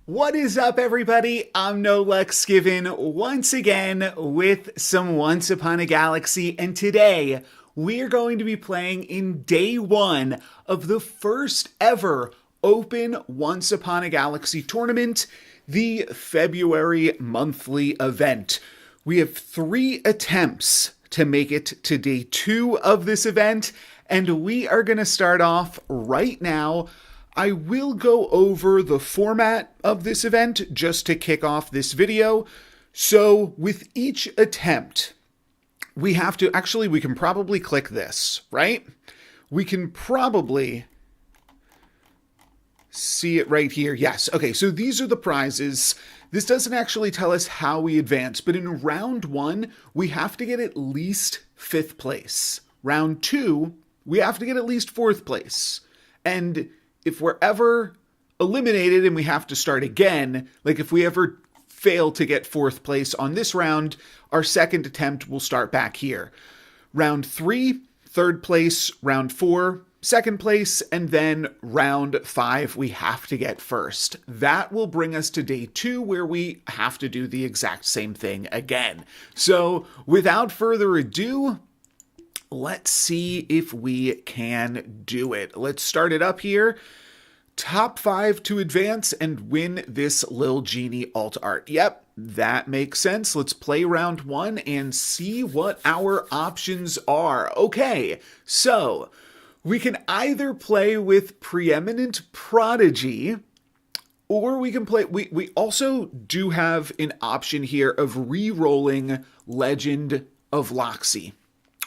What is up, everybody? I'm NoLucksGiven once again with some Once Upon a Galaxy, and today we're going to be playing in day one of the first ever open Once Upon a Galaxy tournament, the February monthly event. We have 3 attempts to make it to day 2 of this event, and we are going to start off right now. I will go over the format of this event just to kick off this video. So with each attempt, we have to, actually, we can probably click this, right? We can probably see it right here. Yes. Okay. So these are the prizes. This doesn't actually tell us how we advance, but in round 1, we have to get at least 5th place. Round 2, we have to get at least 4th place. And if we're ever eliminated and we have to start again, like if we ever fail to get 4th place on this round, our second attempt will start back here. Round 3, 3rd place. Round 4, 2nd place. And then round 5, we have to get 1st. That will bring us to day 2, where we have to do the exact same thing again. So without further ado, let's see if we can do it. Let's start it up here. Top 5 to advance and win this Lil Genie alt art. Yep, that makes sense. Let's play round 1 and see what our options are. Okay, so we can either play with Preeminent Prodigy, or we can play, we also do have an option here of re-rolling Legend of Loxy,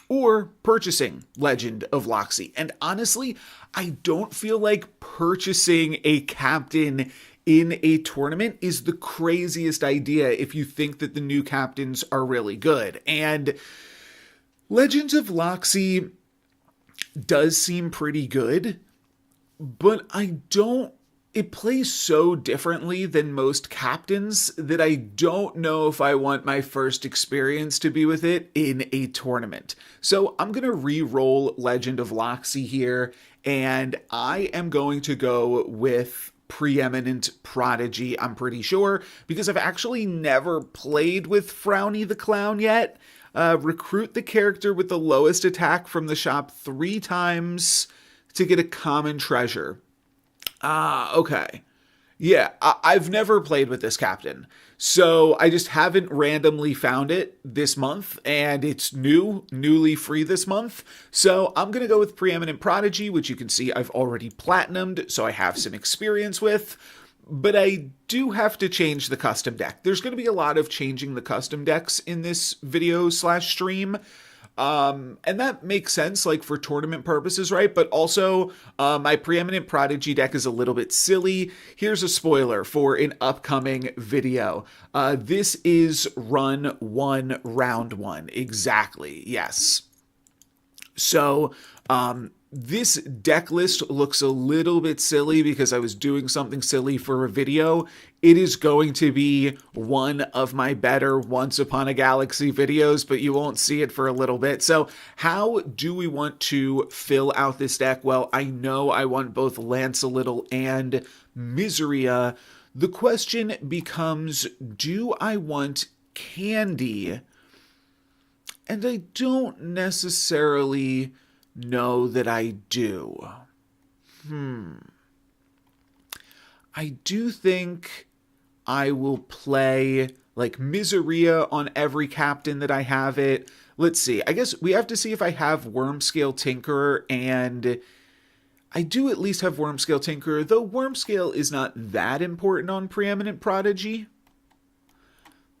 or purchasing Legend of Loxy. And honestly, I don't feel like purchasing a captain in a tournament is the craziest idea if you think that the new captains are really good. And Legends of Loxy does seem pretty good, but it plays so differently than most captains that I don't know if I want my first experience to be with it in a tournament. So I'm going to re-roll Legend of Loxy here, and I am going to go with Preeminent Prodigy, I'm pretty sure, because I've actually never played with Frowny the Clown yet. Recruit the character with the lowest attack from the shop 3 times to get a common treasure. Okay. Yeah, I've never played with this captain, so I just haven't randomly found it this month, and it's newly free this month. So I'm going to go with Preeminent Prodigy, which you can see I've already platinumed, so I have some experience with, but I do have to change the custom deck. There's going to be a lot of changing the custom decks in this video/stream. And that makes sense, like, for tournament purposes, right? But also, my Preeminent Prodigy deck is a little bit silly. Here's a spoiler for an upcoming video. This is run 1, round 1. Exactly, yes. So, this deck list looks a little bit silly because I was doing something silly for a video. It is going to be one of my better Once Upon a Galaxy videos, but you won't see it for a little bit. So how do we want to fill out this deck? Well, I know I want both Lancelittle and Miseria. The question becomes, do I want Candy? And I don't necessarily know that I do. I do think I will play like Miseria on every captain that I have it. Let's see. I guess we have to see if I have Wormscale Tinkerer, and I do at least have Wormscale Tinkerer, though Wormscale is not that important on Preeminent Prodigy.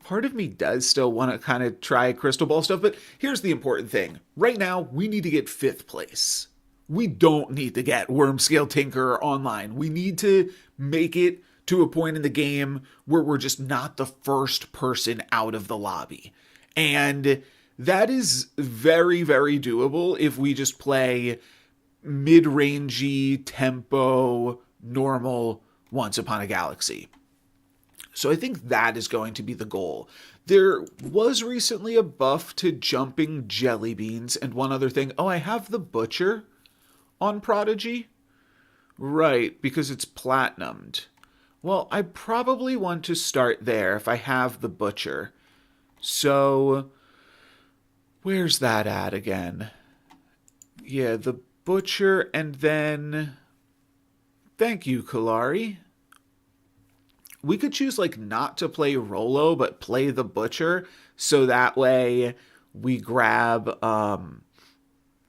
Part of me does still want to kind of try Crystal Ball stuff, but here's the important thing. Right now, we need to get 5th place. We don't need to get Wormscale Tinkerer online. We need to make it to a point in the game where we're just not the first person out of the lobby. And that is very, very doable if we just play mid-rangey, tempo, normal Once Upon a Galaxy. So I think that is going to be the goal. There was recently a buff to jumping jelly beans, and one other thing. Oh, I have the Butcher on Prodigy, Right, because it's platinumed. Well, I probably want to start there if I have the butcher. So, where's that at again? Yeah, the butcher, and then... Thank you, Kalari. We could choose, like, not to play Rolo, but play the butcher, so that way we grab,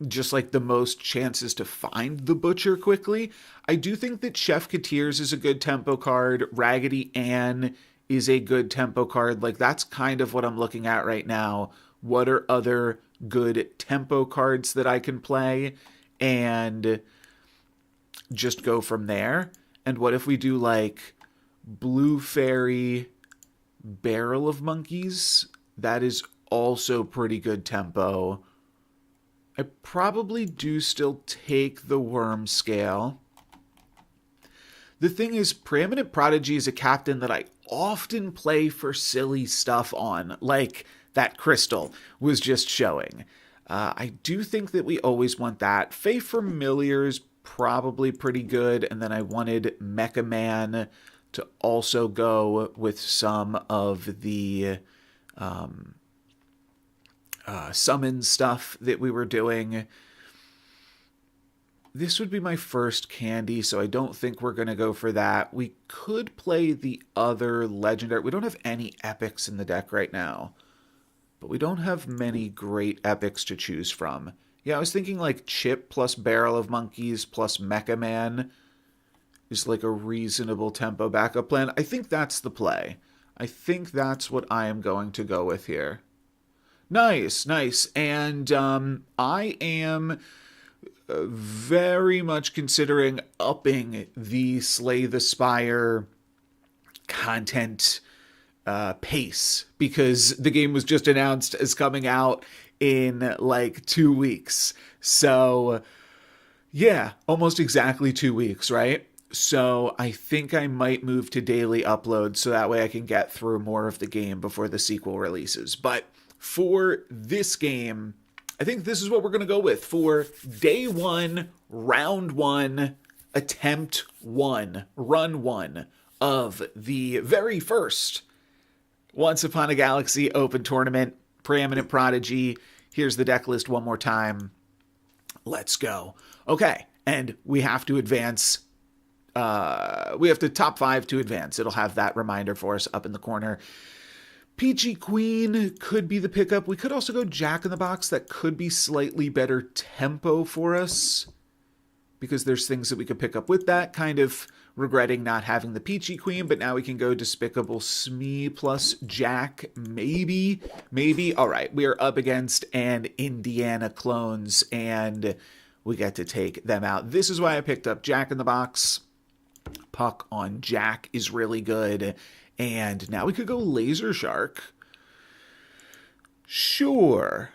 just, like, the most chances to find the butcher quickly. I do think that Chef Katir's is a good tempo card. Raggedy Ann is a good tempo card. Like, that's kind of what I'm looking at right now. What are other good tempo cards that I can play? And just go from there. And what if we do, like, Blue Fairy, Barrel of Monkeys? That is also pretty good tempo. I probably do still take the Worm Scale. The thing is, Preeminent Prodigy is a captain that I often play for silly stuff on, like that crystal was just showing. I do think that we always want that. Fey Familiar's probably pretty good, and then I wanted Mecha Man to also go with some of the summon stuff that we were doing. This would be my first candy, so I don't think we're going to go for that. We could play the other legendary. We don't have any epics in the deck right now, but we don't have many great epics to choose from. Yeah, I was thinking like Chip plus Barrel of Monkeys plus Mecha Man is like a reasonable tempo backup plan. I think that's the play. I think that's what I am going to go with here. Nice, nice. And I am very much considering upping the Slay the Spire content pace, because the game was just announced as coming out in like 2 weeks. So yeah, almost exactly 2 weeks, right? So I think I might move to daily upload so that way I can get through more of the game before the sequel releases. But for this game, I think this is what we're going to go with for day 1, round 1, attempt 1, run 1 of the very first Once Upon a Galaxy Open Tournament, Preeminent Prodigy. Here's the deck list one more time. Let's go. Okay, and we have to advance. We have to top 5 to advance. It'll have that reminder for us up in the corner. Peachy Queen could be the pickup. We could also go Jack in the Box. That could be slightly better tempo for us, because there's things that we could pick up with that. Kind of regretting not having the Peachy Queen, but now we can go Despicable Smee plus Jack, maybe. All right, we are up against an Indiana Clones, and we get to take them out. This is why I picked up Jack in the Box. Puck on Jack is really good. And now we could go Laser Shark. Sure.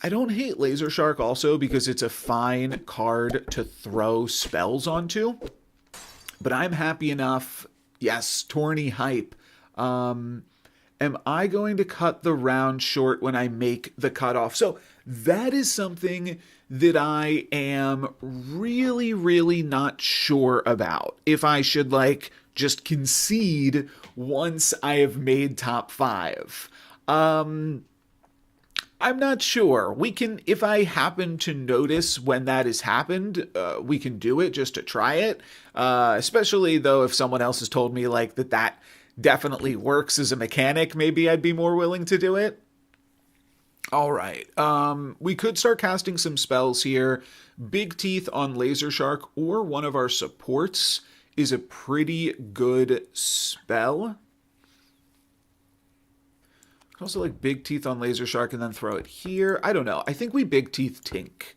I don't hate Laser Shark also because it's a fine card to throw spells onto. But I'm happy enough. Yes, Tourney Hype. Am I going to cut the round short when I make the cutoff? So that is something that I am really, really not sure about. If I should, like, just concede once I have made top 5. I'm not sure. We can, if I happen to notice when that has happened, we can do it just to try it. Especially though, if someone else has told me like that definitely works as a mechanic, maybe I'd be more willing to do it. All right. We could start casting some spells here. Big Teeth on Laser Shark or one of our supports is a pretty good spell. Also like Big Teeth on Laser Shark and then throw it here. I don't know. I think we Big Teeth Tink.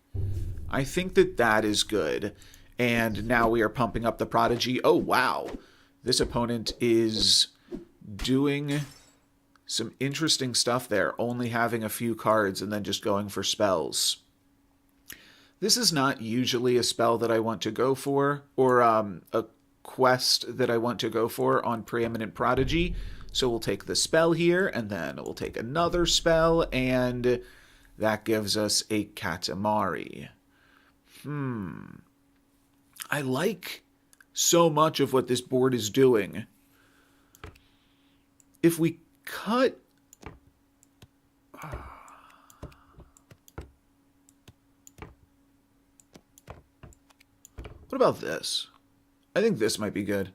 I think that is good. And now we are pumping up the Prodigy. Oh, wow. This opponent is doing some interesting stuff there. Only having a few cards and then just going for spells. This is not usually a spell that I want to go for, or a quest that I want to go for on Preeminent Prodigy. So we'll take the spell here, and then we'll take another spell, and that gives us a Katamari. I like so much of what this board is doing. If we cut... What about this? I think this might be good.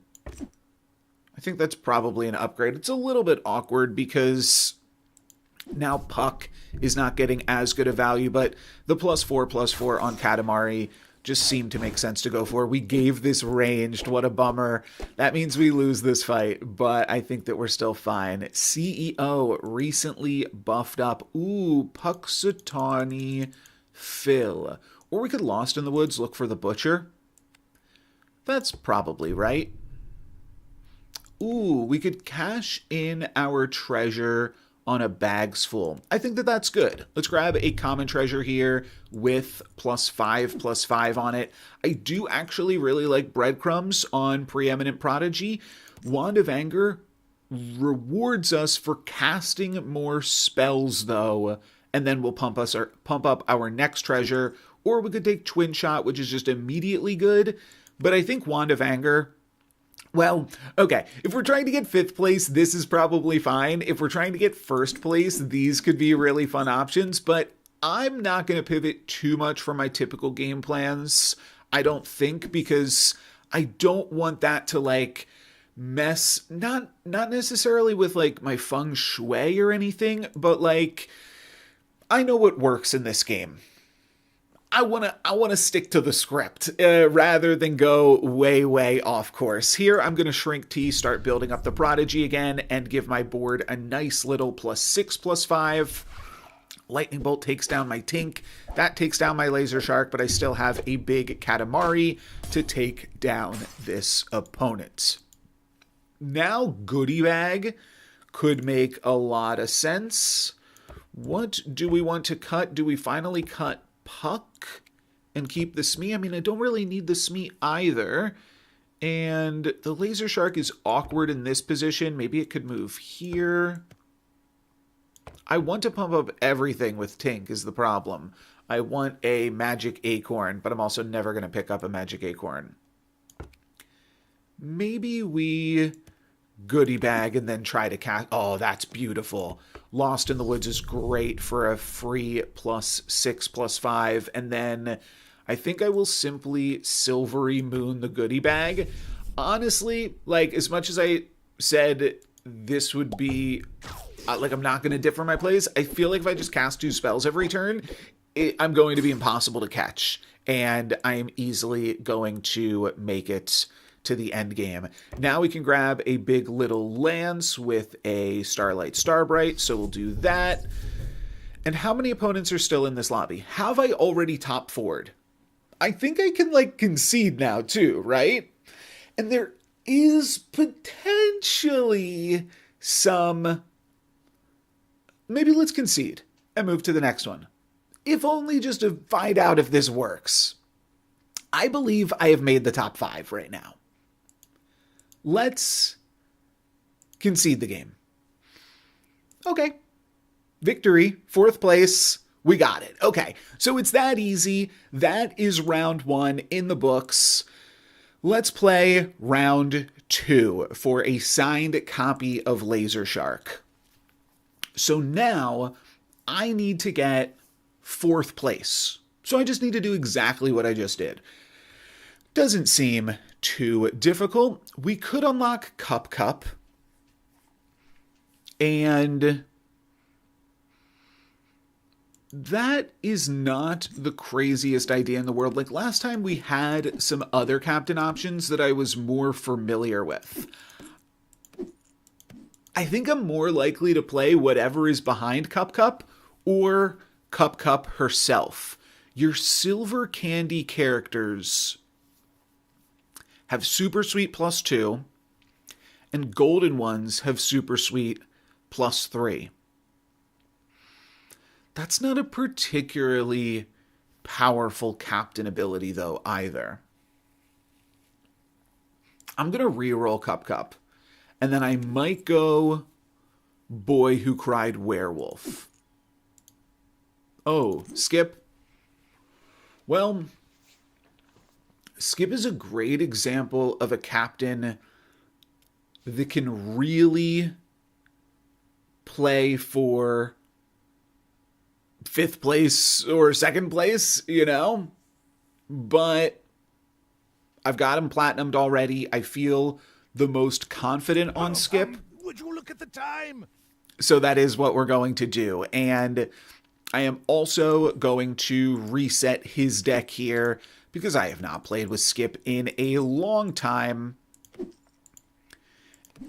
I think that's probably an upgrade. It's a little bit awkward because now Puck is not getting as good a value, but the +4/+4 on Katamari just seemed to make sense to go for. We gave this ranged. What a bummer. That means we lose this fight, but I think that we're still fine. CEO recently buffed up. Ooh, Puxatawny Phil. Or we could Lost in the Woods look for the Butcher. That's probably right. Ooh, we could cash in our treasure on a bags full. I think that that's good. Let's grab a common treasure here with +5/+5 on it. I do actually really like breadcrumbs on Preeminent Prodigy. Wand of Anger rewards us for casting more spells though, and then we'll pump up our next treasure, or we could take Twin Shot, which is just immediately good. But I think Wand of Anger, well, okay, if we're trying to get 5th place, this is probably fine. If we're trying to get 1st place, these could be really fun options, but I'm not going to pivot too much from my typical game plans, I don't think, because I don't want that to, like, mess, not necessarily with, like, my feng shui or anything, but, like, I know what works in this game. I wanna stick to the script rather than go way off course. Here, I'm gonna shrink T, start building up the Prodigy again, and give my board a nice little +6/+5. Lightning Bolt takes down my Tink. That takes down my Laser Shark, but I still have a big Katamari to take down this opponent. Now, Goodie Bag could make a lot of sense. What do we want to cut? Do we finally cut Puck and keep the Smee? I mean, I don't really need the Smee either. And the Laser Shark is awkward in this position. Maybe it could move here. I want to pump up everything with Tink is the problem. I want a Magic Acorn, but I'm also never going to pick up a Magic Acorn. Maybe we Goodie Bag and then try to cast... Oh, that's beautiful. Lost in the Woods is great for a free +6/+5. And then I think I will simply Silvery Moon the Goodie Bag. Honestly, like, as much as I said this would be... like, I'm not going to differ my plays, I feel like if I just cast 2 spells every turn, I'm going to be impossible to catch. And I am easily going to make it to the end game. Now we can grab a big little lance with a Starlight Starbright, so we'll do that. And how many opponents are still in this lobby? Have I already top 4'd? I think I can, like, concede now too, right? And there is potentially some... Maybe let's concede and move to the next one. If only just to find out if this works. I believe I have made the top 5 right now. Let's concede the game. Okay. Victory, 4th place. We got it. Okay. So it's that easy. That is round 1 in the books. Let's play round 2 for a signed copy of Laser Shark. So now I need to get 4th place. So I just need to do exactly what I just did. Doesn't seem too difficult. We could unlock Cup, and that is not the craziest idea in the world. Like, last time we had some other captain options that I was more familiar with. I think I'm more likely to play whatever is behind Cup or Cup herself. Your silver candy characters have Super Sweet +2, and golden ones have Super Sweet +3. That's not a particularly powerful captain ability, though, either. I'm going to reroll Cup, and then I might go Boy Who Cried Werewolf. Oh, skip. Well, Skip is a great example of a captain that can really play for 5th place or 2nd place, you know? But I've got him platinumed already. I feel the most confident on Skip. Would you look at the time? So that is what we're going to do. And I am also going to reset his deck here because I have not played with Skip in a long time.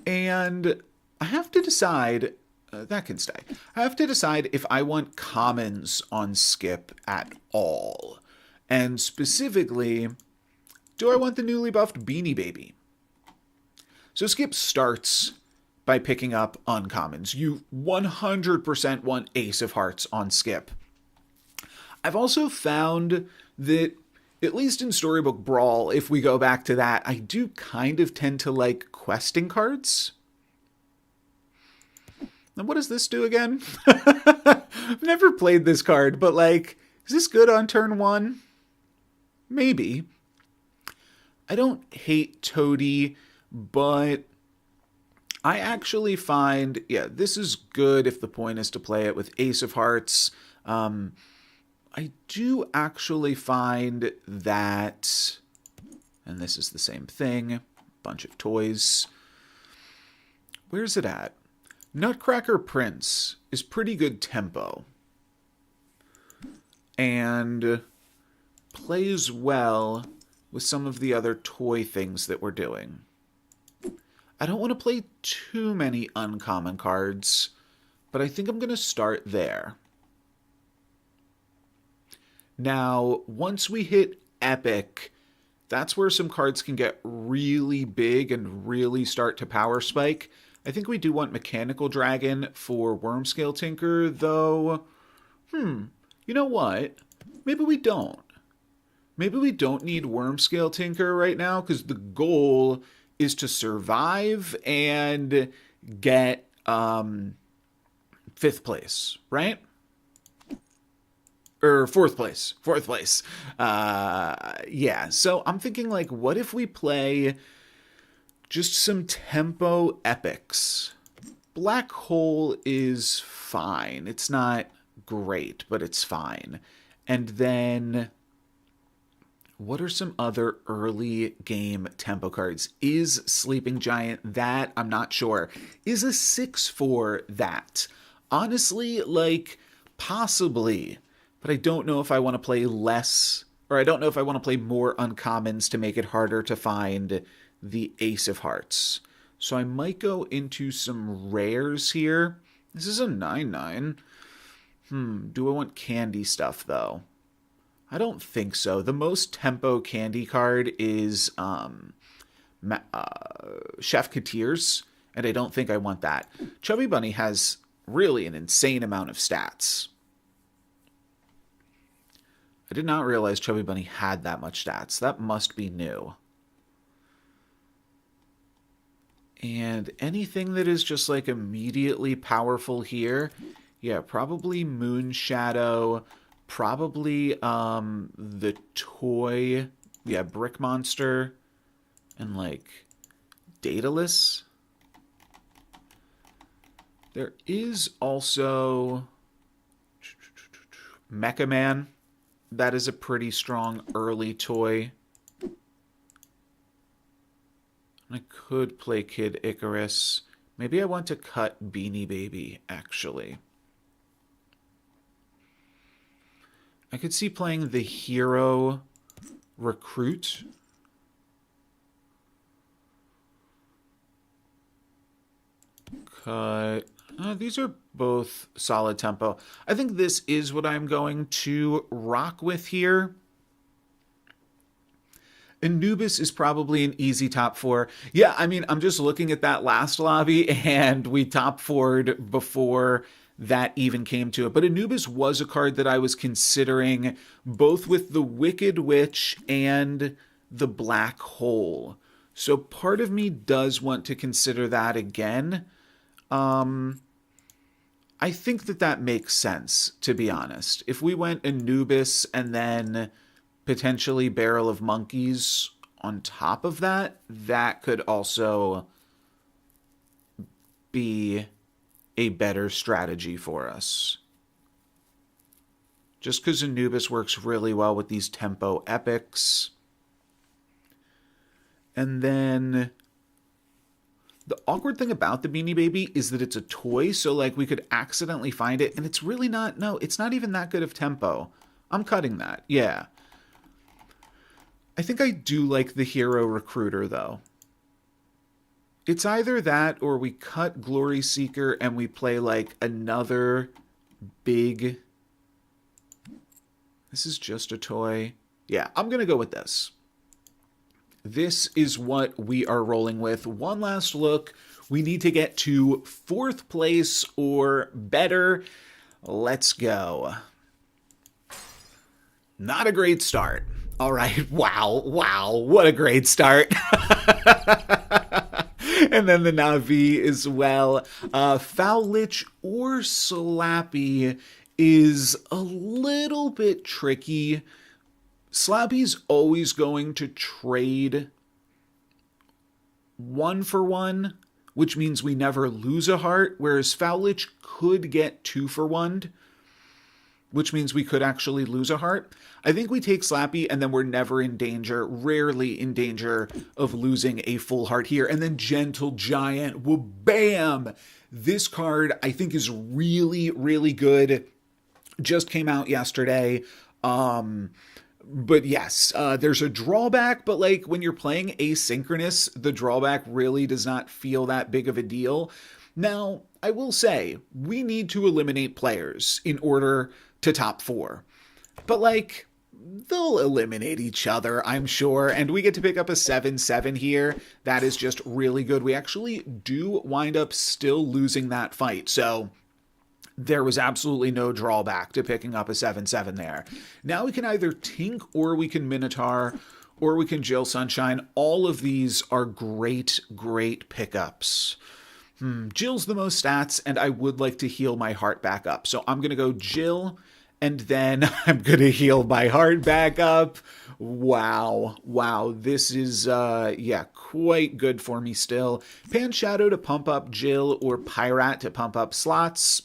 And I have to decide, that can stay. I have to decide if I want commons on Skip at all. And specifically, do I want the newly buffed Beanie Baby? So Skip starts by picking up uncommons. You 100% want Ace of Hearts on Skip. I've also found that, at least in Storybook Brawl, if we go back to that, I do kind of tend to like questing cards. And what does this do again? I've never played this card, but like, is this good on turn 1? Maybe. I don't hate Toady, but I actually find, yeah, this is good if the point is to play it with Ace of Hearts. I do actually find that, and this is the same thing, bunch of toys. Where's it at? Nutcracker Prince is pretty good tempo. And plays well with some of the other toy things that we're doing. I don't want to play too many uncommon cards, but I think I'm going to start there. Now, once we hit Epic, that's where some cards can get really big and really start to power spike. I think we do want Mechanical Dragon for Wormscale Tinker, though. You know what? Maybe we don't. Maybe we don't need Wormscale Tinker right now, because the goal is to survive and get 5th place, right? Or 4th place. 4th place. Yeah, so I'm thinking, like, what if we play just some tempo epics? Black Hole is fine. It's not great, but it's fine. And then, what are some other early game tempo cards? Is Sleeping Giant that? I'm not sure. Is a 6/4 that? Honestly, like, possibly. But I don't know if I want to play less, or I don't know if I want to play more uncommons to make it harder to find the Ace of Hearts. So I might go into some rares here. This is a 9/9. Do I want candy stuff, though? I don't think so. The most tempo candy card is Chef Katir's, and I don't think I want that. Chubby Bunny has really an insane amount of stats. I did not realize Chubby Bunny had that much stats. That must be new. And anything that is just like immediately powerful here, yeah, probably Moon Shadow, probably the toy, yeah, Brick Monster, and like Daedalus. There is also Mecha Man. That is a pretty strong early toy. I could play Kid Icarus. Maybe I want to cut Beanie Baby, actually. I could see playing the Hero Recruit. Cut. These are both solid tempo. I think this is what I'm going to rock with here. Anubis is probably an easy top 4. Yeah, I mean, I'm just looking at that last lobby, and we top 4'd before that even came to it. But Anubis was a card that I was considering, both with the Wicked Witch and the Black Hole. So part of me does want to consider that again. I think that makes sense, to be honest. If we went Anubis and then potentially Barrel of Monkeys on top of that, that could also be a better strategy for us. Just because Anubis works really well with these tempo epics. And then the awkward thing about the Beanie Baby is that it's a toy, so like we could accidentally find it, and it's really not, no, it's not even that good of tempo. I'm cutting that, yeah. I think I do like the Hero Recruiter, though. It's either that or we cut Glory Seeker and we play like another big... This is just a toy. Yeah, I'm going to go with this. This is what we are rolling with. One last look. We need to get to 4th place or better. Let's go. Not a great start. All right. Wow. What a great start. And then the Na'vi as well. Foul Lich or Slappy is a little bit tricky. Slappy's always going to trade 1 for 1, which means we never lose a heart, whereas Foul Lich could get 2 for 1, which means we could actually lose a heart. I think we take Slappy and then we're never in danger, rarely in danger of losing a full heart here. And then Gentle Giant, well, bam! This card I think is really, really good. Just came out yesterday. But yes, there's a drawback, but like when you're playing asynchronous, the drawback really does not feel that big of a deal. Now, I will say, we need to eliminate players in order to top 4. But like, they'll eliminate each other, I'm sure, and we get to pick up a 7-7 here. That is just really good. We actually do wind up still losing that fight, so... There was absolutely no drawback to picking up a 7-7 there. Now we can either Tink or we can Minotaur or we can Jill Sunshine. All of these are great pickups. Jill's the most stats, and I would like to heal my heart back up. So I'm going to go Jill, and then I'm going to heal my heart back up. Wow. This is, quite good for me still. Pan Shadow to pump up Jill or Pyrat to pump up slots.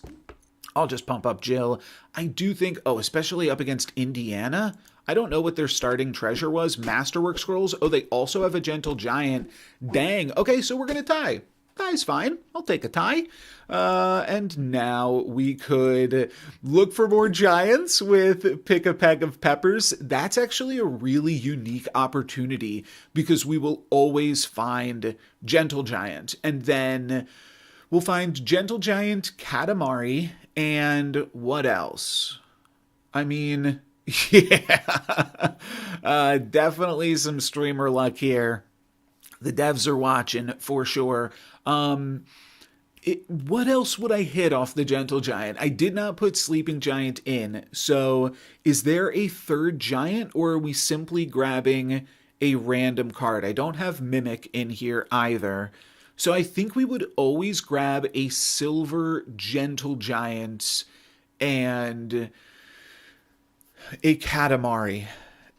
I'll just pump up Jill. I do think, especially up against Indiana, I don't know what their starting treasure was. Masterwork Scrolls. Oh, they also have a Gentle Giant. Dang. Okay, so we're going to tie. Tie's fine. I'll take a tie. And now we could look for more giants with Pick a Peck of Peppers. That's actually a really unique opportunity because we will always find Gentle Giant. And then we'll find Gentle Giant, Katamari, and what else? I mean, yeah, definitely some streamer luck here. The devs are watching for sure. What else would I hit off the Gentle Giant? I did not put Sleeping Giant in. So is there a 3rd giant or are we simply grabbing a random card? I don't have Mimic in here either. So I think we would always grab a silver Gentle Giant and a Katamari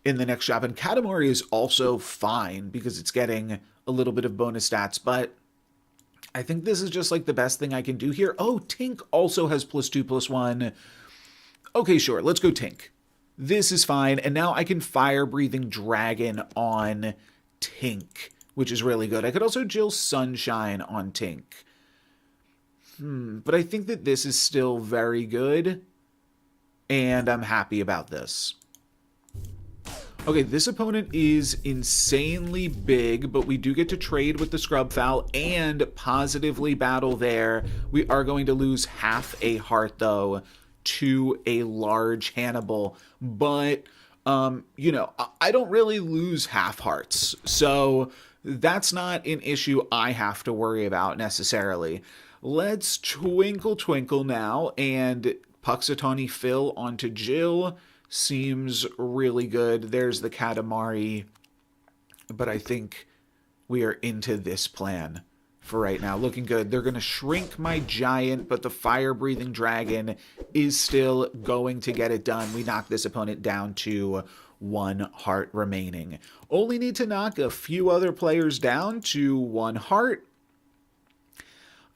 in the next shop. And Katamari is also fine because it's getting a little bit of bonus stats, but I think this is just like the best thing I can do here. Oh, Tink also has +2/+1. Okay, sure. Let's go Tink. This is fine. And now I can Fire Breathing Dragon on Tink, which is really good. I could also Jill Sunshine on Tink. But I think that this is still very good. And I'm happy about this. Okay, this opponent is insanely big, but we do get to trade with the Scrub Fowl and positively battle there. We are going to lose half a heart, though, to a large Hannibal. But, I don't really lose half hearts. So that's not an issue I have to worry about necessarily. Let's Twinkle Twinkle now and Puxatawny Phil onto Jill. Seems really good. There's the Katamari. But I think we are into this plan for right now. Looking good. They're going to shrink my giant, but the fire-breathing dragon is still going to get it done. We knock this opponent down to 1 heart remaining. Only need to knock a few other players down to 1 heart.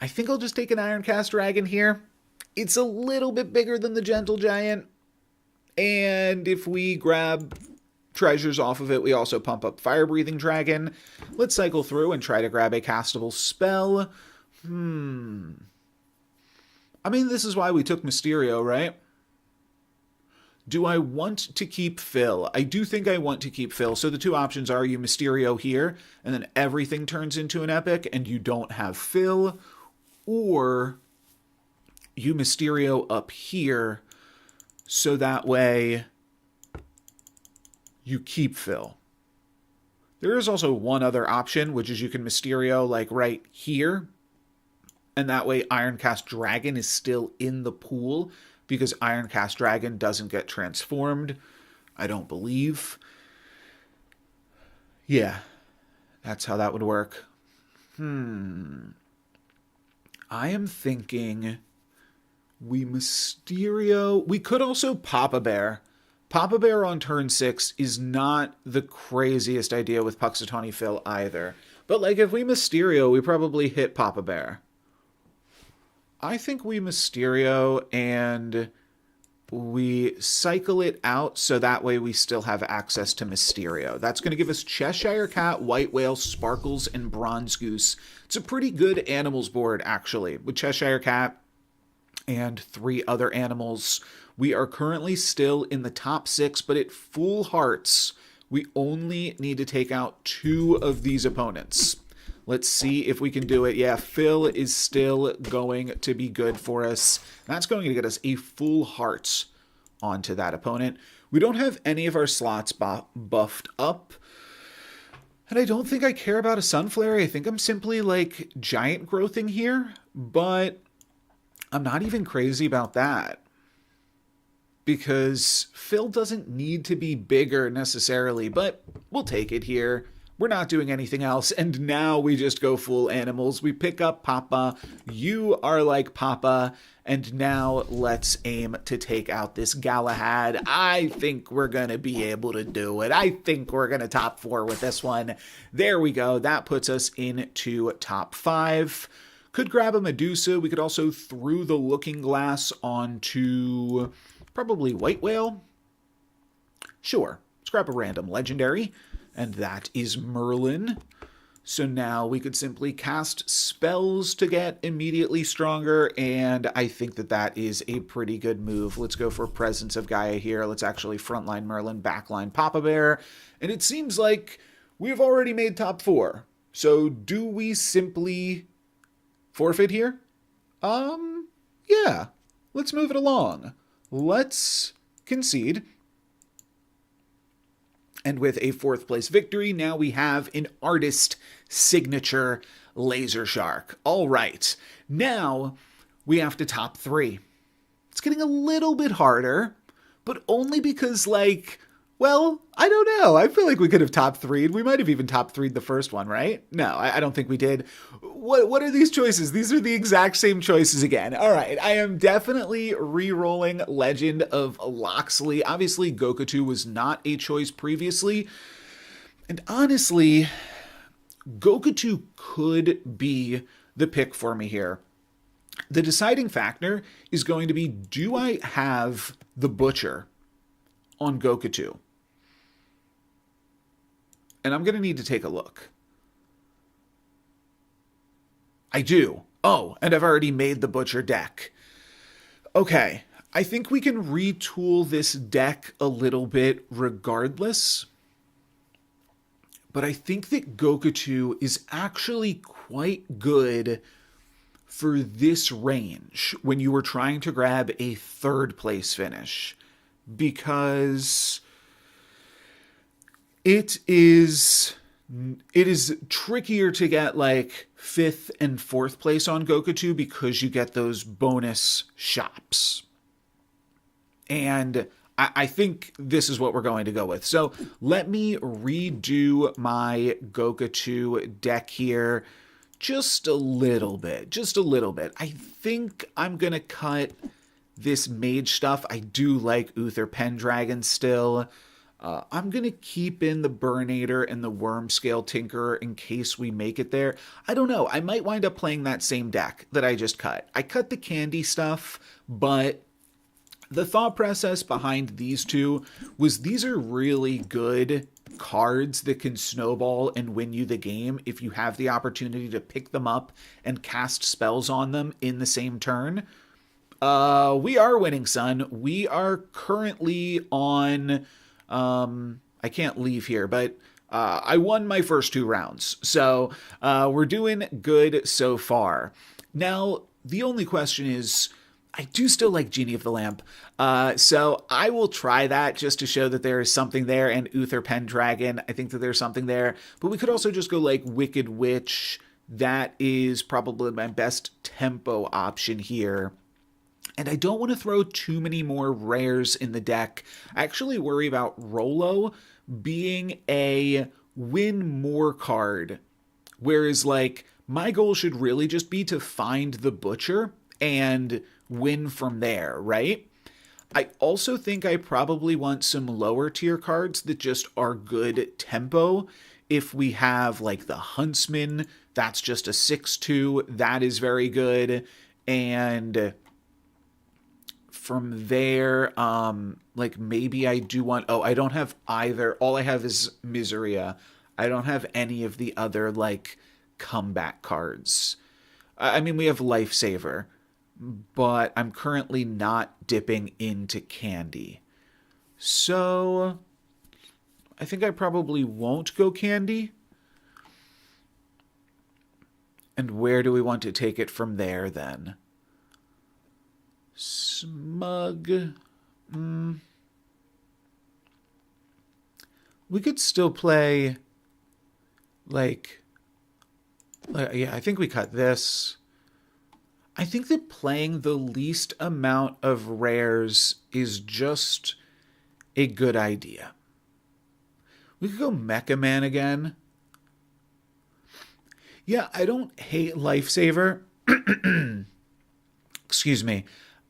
I think I'll just take an Ironcast Dragon here. It's a little bit bigger than the Gentle Giant. And if we grab treasures off of it, we also pump up Fire Breathing Dragon. Let's cycle through and try to grab a castable spell. I mean, this is why we took Mysterio, right? Do I want to keep Phil? I do think I want to keep Phil. So the 2 options are you Mysterio here, and then everything turns into an epic, and you don't have Phil. Or you Mysterio up here, so that way you keep Phil. There is also one other option, which is you can Mysterio like right here, and that way Ironcast Dragon is still in the pool, because Ironcast Dragon doesn't get transformed, I don't believe. Yeah, that's how that would work. I am thinking we Mysterio. We could also Papa Bear. Papa Bear on turn 6 is not the craziest idea with Puxatawny Phil either. But like if we Mysterio, we probably hit Papa Bear. I think we Mysterio and we cycle it out so that way we still have access to Mysterio. That's going to give us Cheshire Cat, White Whale, Sparkles, and Bronze Goose. It's a pretty good animals board, actually, with Cheshire Cat and 3 other animals. We are currently still in the top 6, but at full hearts, we only need to take out 2 of these opponents. Let's see if we can do it. Yeah, Phil is still going to be good for us. That's going to get us a full heart onto that opponent. We don't have any of our slots buffed up. And I don't think I care about a Sunflare. I think I'm simply like giant growthing here. But I'm not even crazy about that. Because Phil doesn't need to be bigger necessarily. But we'll take it here. We're not doing anything else, and now we just go full animals. We pick up Papa. You are like Papa, and now let's aim to take out this Galahad. I think we're going to be able to do it. I think we're going to top 4 with this one. There we go. That puts us into top 5. Could grab a Medusa. We could also throw the Looking Glass onto probably White Whale. Sure. Let's grab a random legendary. And that is Merlin. So now we could simply cast spells to get immediately stronger, and I think that that is a pretty good move. Let's go for Presence of Gaia here. Let's actually frontline Merlin, backline Papa Bear. And it seems like we've already made top 4. So do we simply forfeit here? Yeah. Let's move it along. Let's concede. And with a 4th place victory, now we have an artist signature Laser Shark. All right, now we have to top 3. It's getting a little bit harder, but only because, like, well, I don't know. I feel like we could have top 3'd. We might have even top 3'd the first one, right? No, I don't think we did. What are these choices? These are the exact same choices again. All right, I am definitely re-rolling Legend of Loxley. Obviously, Gokatoo was not a choice previously. And honestly, Gokatoo could be the pick for me here. The deciding factor is going to be, do I have the Butcher on Gokatoo? And I'm going to need to take a look. I do. Oh, and I've already made the Butcher deck. Okay, I think we can retool this deck a little bit regardless. But I think that Gokatoo is actually quite good for this range when you were trying to grab a 3rd place finish. Because it is trickier to get like 5th and 4th place on Gokatoo because you get those bonus shops. And I think this is what we're going to go with. So let me redo my Gokatoo deck here just a little bit. I think I'm going to cut this mage stuff. I do like Uther Pendragon still. I'm going to keep in the Burnator and the Worm Scale Tinkerer in case we make it there. I don't know. I might wind up playing that same deck that I just cut. I cut the candy stuff, but the thought process behind these two was these are really good cards that can snowball and win you the game if you have the opportunity to pick them up and cast spells on them in the same turn. We are winning, son. We are currently on... I can't leave here, but I won my first 2 rounds. So we're doing good so far. Now, the only question is, I do still like Genie of the Lamp. So I will try that just to show that there is something there. And Uther Pendragon, I think that there's something there. But we could also just go like Wicked Witch. That is probably my best tempo option here. And I don't want to throw too many more rares in the deck. I actually worry about Rolo being a win more card. Whereas, like, my goal should really just be to find the Butcher and win from there, right? I also think I probably want some lower tier cards that just are good tempo. If we have, like, the Huntsman, that's just a 6/2. That is very good. And... from there, like maybe I do want... Oh, I don't have either. All I have is Miseria. I don't have any of the other, like, comeback cards. I mean, we have Lifesaver, but I'm currently not dipping into Candy. So, I think I probably won't go Candy. And where do we want to take it from there, then? Smug. We could still play, like, yeah, I think we cut this. I think that playing the least amount of rares is just a good idea. We could go Mecha Man again. Yeah, I don't hate Lifesaver. Excuse me.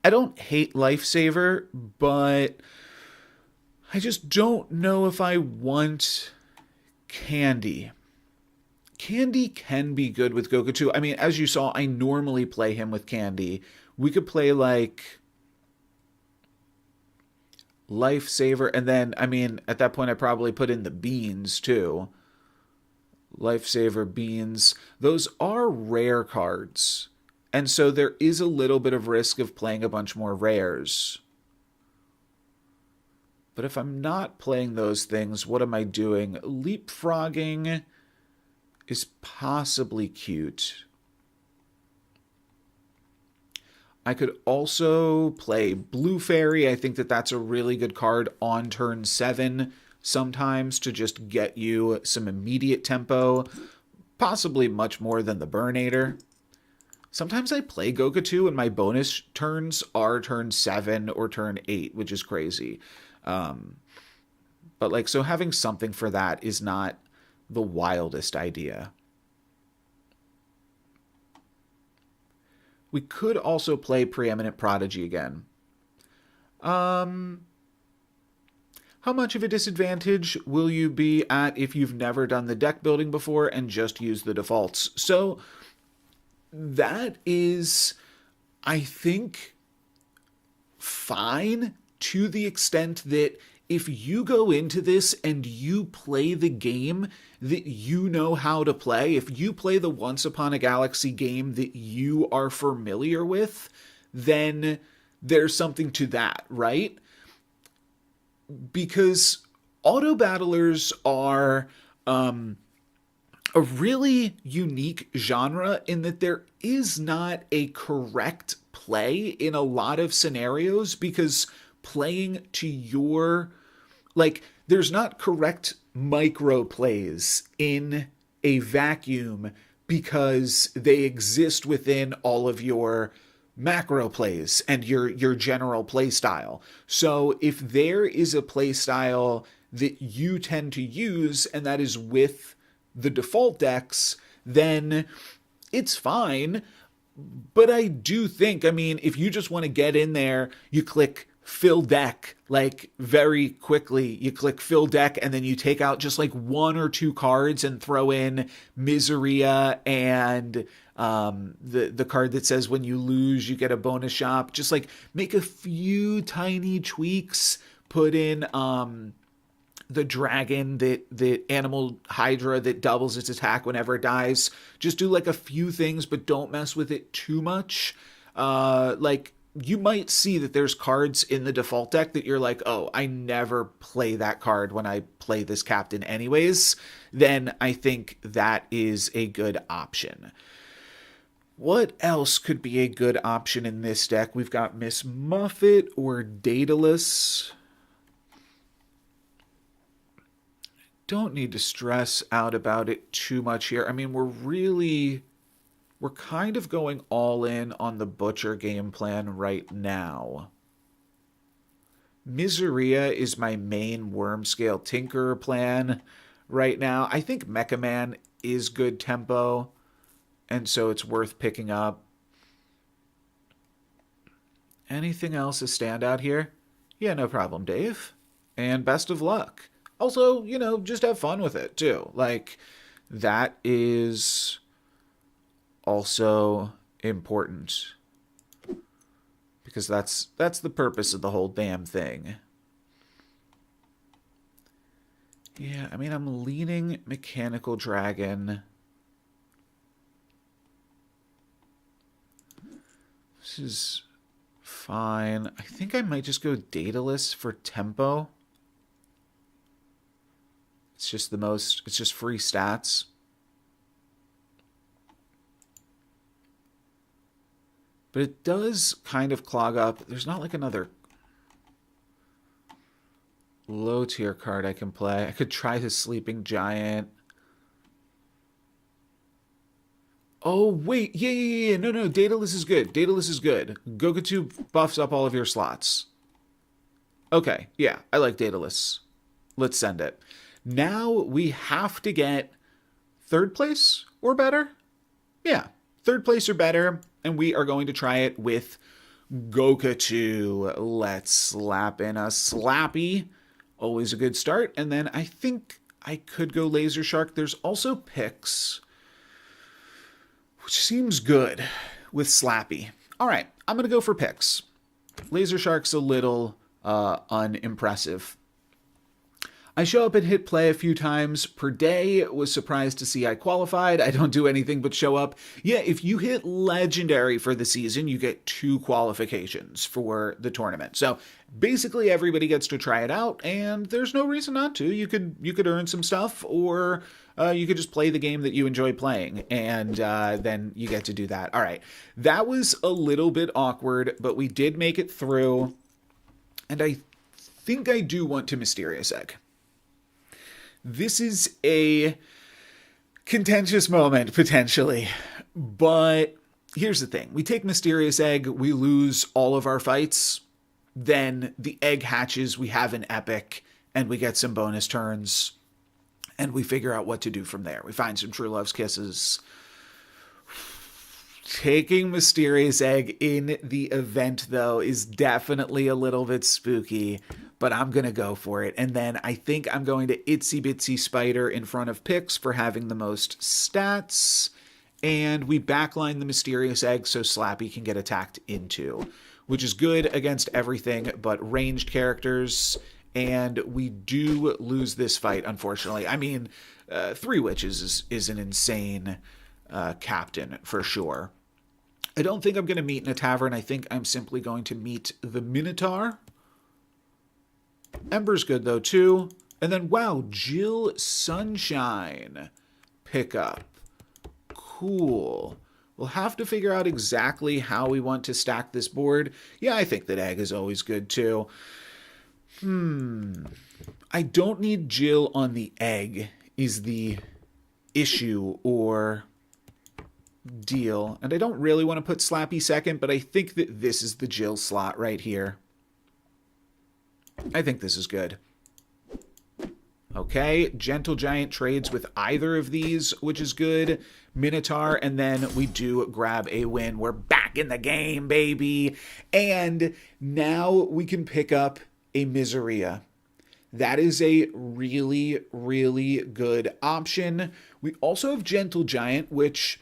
I don't hate Lifesaver, but I just don't know if I want Candy. Candy can be good with Gokatoo. I mean, as you saw, I normally play him with Candy. We could play, like, Lifesaver, and then, I mean, at that point I probably put in the Beans, too. Lifesaver, Beans. Those are rare cards. And so there is a little bit of risk of playing a bunch more rares. But if I'm not playing those things, what am I doing? Leapfrogging is possibly cute. I could also play Blue Fairy. I think that that's a really good card on turn 7 sometimes to just get you some immediate tempo. Possibly much more than the Burnator. Sometimes I play Gokatoo and my bonus turns are turn 7 or turn 8, which is crazy. But like, so having something for that is not the wildest idea. We could also play Preeminent Prodigy again. How much of a disadvantage will you be at if you've never done the deck building before and just use the defaults? So that is, I think, fine to the extent that if you go into this and you play the game that you know how to play, if you play the Once Upon a Galaxy game that you are familiar with, then there's something to that, right? Because autobattlers are a really unique genre in that there is not a correct play in a lot of scenarios, because playing to your, like, there's not correct micro plays in a vacuum because they exist within all of your macro plays and your general play style. So if there is a play style that you tend to use and that is with the default decks, then it's fine. But I do think, I mean, if you just want to get in there, you click fill deck, like very quickly. You click fill deck and then you take out just like 1 or 2 cards and throw in Miseria and the card that says when you lose you get a bonus shop. Just like make a few tiny tweaks, put in the dragon, that animal hydra that doubles its attack whenever it dies. Just do like a few things, but don't mess with it too much. Like you might see that there's cards in the default deck that you're like, oh, I never play that card when I play this captain anyways. Then I think that is a good option. What else could be a good option in this deck? We've got Miss Muffet or Daedalus. Don't need to stress out about it too much here. I mean, we're kind of going all in on the Butcher game plan right now. Miseria is my main Worm Scale Tinkerer plan right now. I think Mecha Man is good tempo, and so it's worth picking up. Anything else a standout here? Yeah, no problem, Dave. And best of luck. Also, you know, just have fun with it, too. Like, that is also important. Because that's the purpose of the whole damn thing. Yeah, I mean, I'm leaning Mechanical Dragon. This is fine. I think I might just go Daedalus for tempo. It's just free stats. But it does kind of clog up. There's not like another low tier card I can play. I could try his Sleeping Giant. Oh, wait. Yeah. No. Daedalus is good. Daedalus is good. Gokatoo buffs up all of your slots. Okay. Yeah, I like Daedalus. Let's send it. Now we have to get 3rd place or better. Yeah, 3rd place or better. And we are going to try it with Gokatoo. Let's slap in a Slappy. Always a good start. And then I think I could go Laser Shark. There's also Pix, which seems good with Slappy. All right, I'm going to go for Pix. Laser Shark's a little unimpressive. I show up and hit play a few times per day. Was surprised to see I qualified. I don't do anything but show up. Yeah, if you hit legendary for the season, you get 2 qualifications for the tournament. So basically everybody gets to try it out, and there's no reason not to. You could earn some stuff, or you could just play the game that you enjoy playing, and then you get to do that. All right, that was a little bit awkward, but we did make it through, and I think I do want to Mysterious Egg. This is a contentious moment, potentially. But here's the thing. We take Mysterious Egg, we lose all of our fights. Then the egg hatches, we have an epic, and we get some bonus turns. And we figure out what to do from there. We find some True Love's Kisses. Taking Mysterious Egg in the event, though, is definitely a little bit spooky. But I'm going to go for it. And then I think I'm going to Itsy Bitsy Spider in front of Pix for having the most stats. And we backline the Mysterious Egg so Slappy can get attacked into, which is good against everything but ranged characters. And we do lose this fight, unfortunately. I mean, 3 Witches is an insane captain for sure. I don't think I'm going to meet in a tavern. I think I'm simply going to meet the Minotaur. Ember's good, though, too. And then, wow, Jill Sunshine pickup. Cool. We'll have to figure out exactly how we want to stack this board. Yeah, I think that Egg is always good, too. I don't need Jill on the Egg is the issue or deal. And I don't really want to put Slappy second, but I think that this is the Jill slot right here. I think this is good. Okay, Gentle Giant trades with either of these, which is good. Minotaur, and then we do grab a win. We're back in the game, baby. And now we can pick up a Miseria. That is a really, really good option. We also have Gentle Giant, which,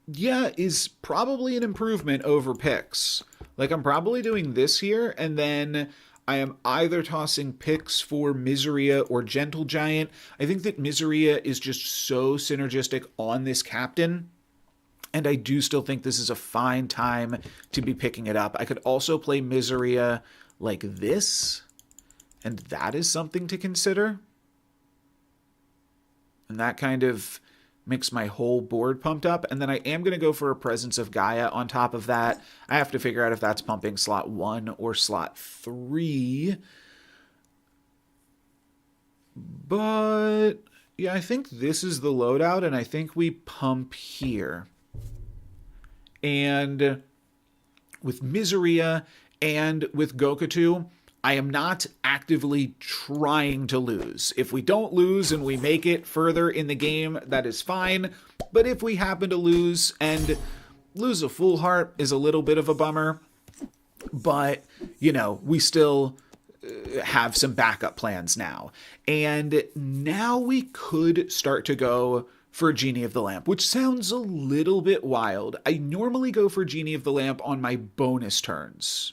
yeah, is probably an improvement over Pix. Like, I'm probably doing this here, and then I am either tossing Pix for Miseria or Gentle Giant. I think that Miseria is just so synergistic on this captain, and I do still think this is a fine time to be picking it up. I could also play Miseria like this, and that is something to consider. And that kind of makes my whole board pumped up. And then I am going to go for a Presence of Gaia on top of that. I have to figure out if that's pumping slot 1 or slot 3. But yeah, I think this is the loadout, and I think we pump here. And with Miseria and with Gokatoo, I am not actively trying to lose. If we don't lose and we make it further in the game, that is fine. But if we happen to lose, and lose a full heart is a little bit of a bummer, but, you know, we still have some backup plans now. And now we could start to go for Genie of the Lamp, which sounds a little bit wild. I normally go for Genie of the Lamp on my bonus turns.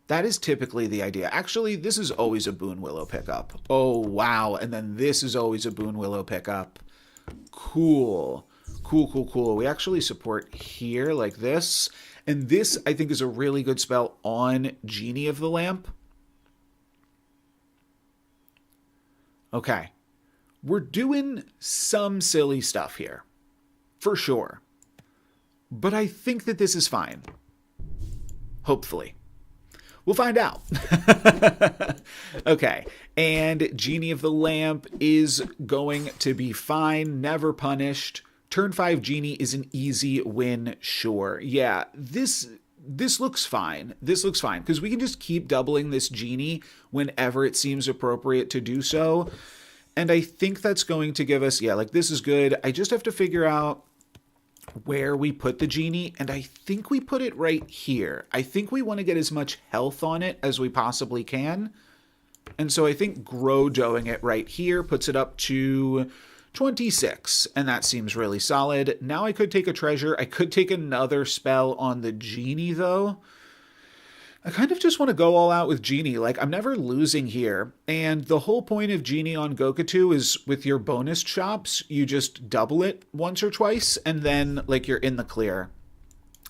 That is typically the idea. Actually, this is always a Boon Willow pickup. Oh, wow. And then this is always a Boon Willow pickup. Cool. Cool, cool, cool. We actually support here like this. And this, I think, is a really good spell on Genie of the Lamp. Okay. We're doing some silly stuff here. For sure. But I think that this is fine. Hopefully. We'll find out. Okay, and Genie of the Lamp is going to be fine, never punished. Turn 5 Genie is an easy win, sure. Yeah, this looks fine. This looks fine, because we can just keep doubling this Genie whenever it seems appropriate to do so. And I think that's going to give us, yeah, like this is good. I just have to figure out where we put the Genie, and I think we put it right here. I think we want to get as much health on it as we possibly can. And so I think Grow-doing it right here puts it up to 26, and that seems really solid. Now I could take a treasure. I could take another spell on the Genie, though. I kind of just want to go all out with Genie. Like, I'm never losing here. And the whole point of Genie on Gokatoo is with your bonus chops, you just double it once or twice, and then, like, you're in the clear.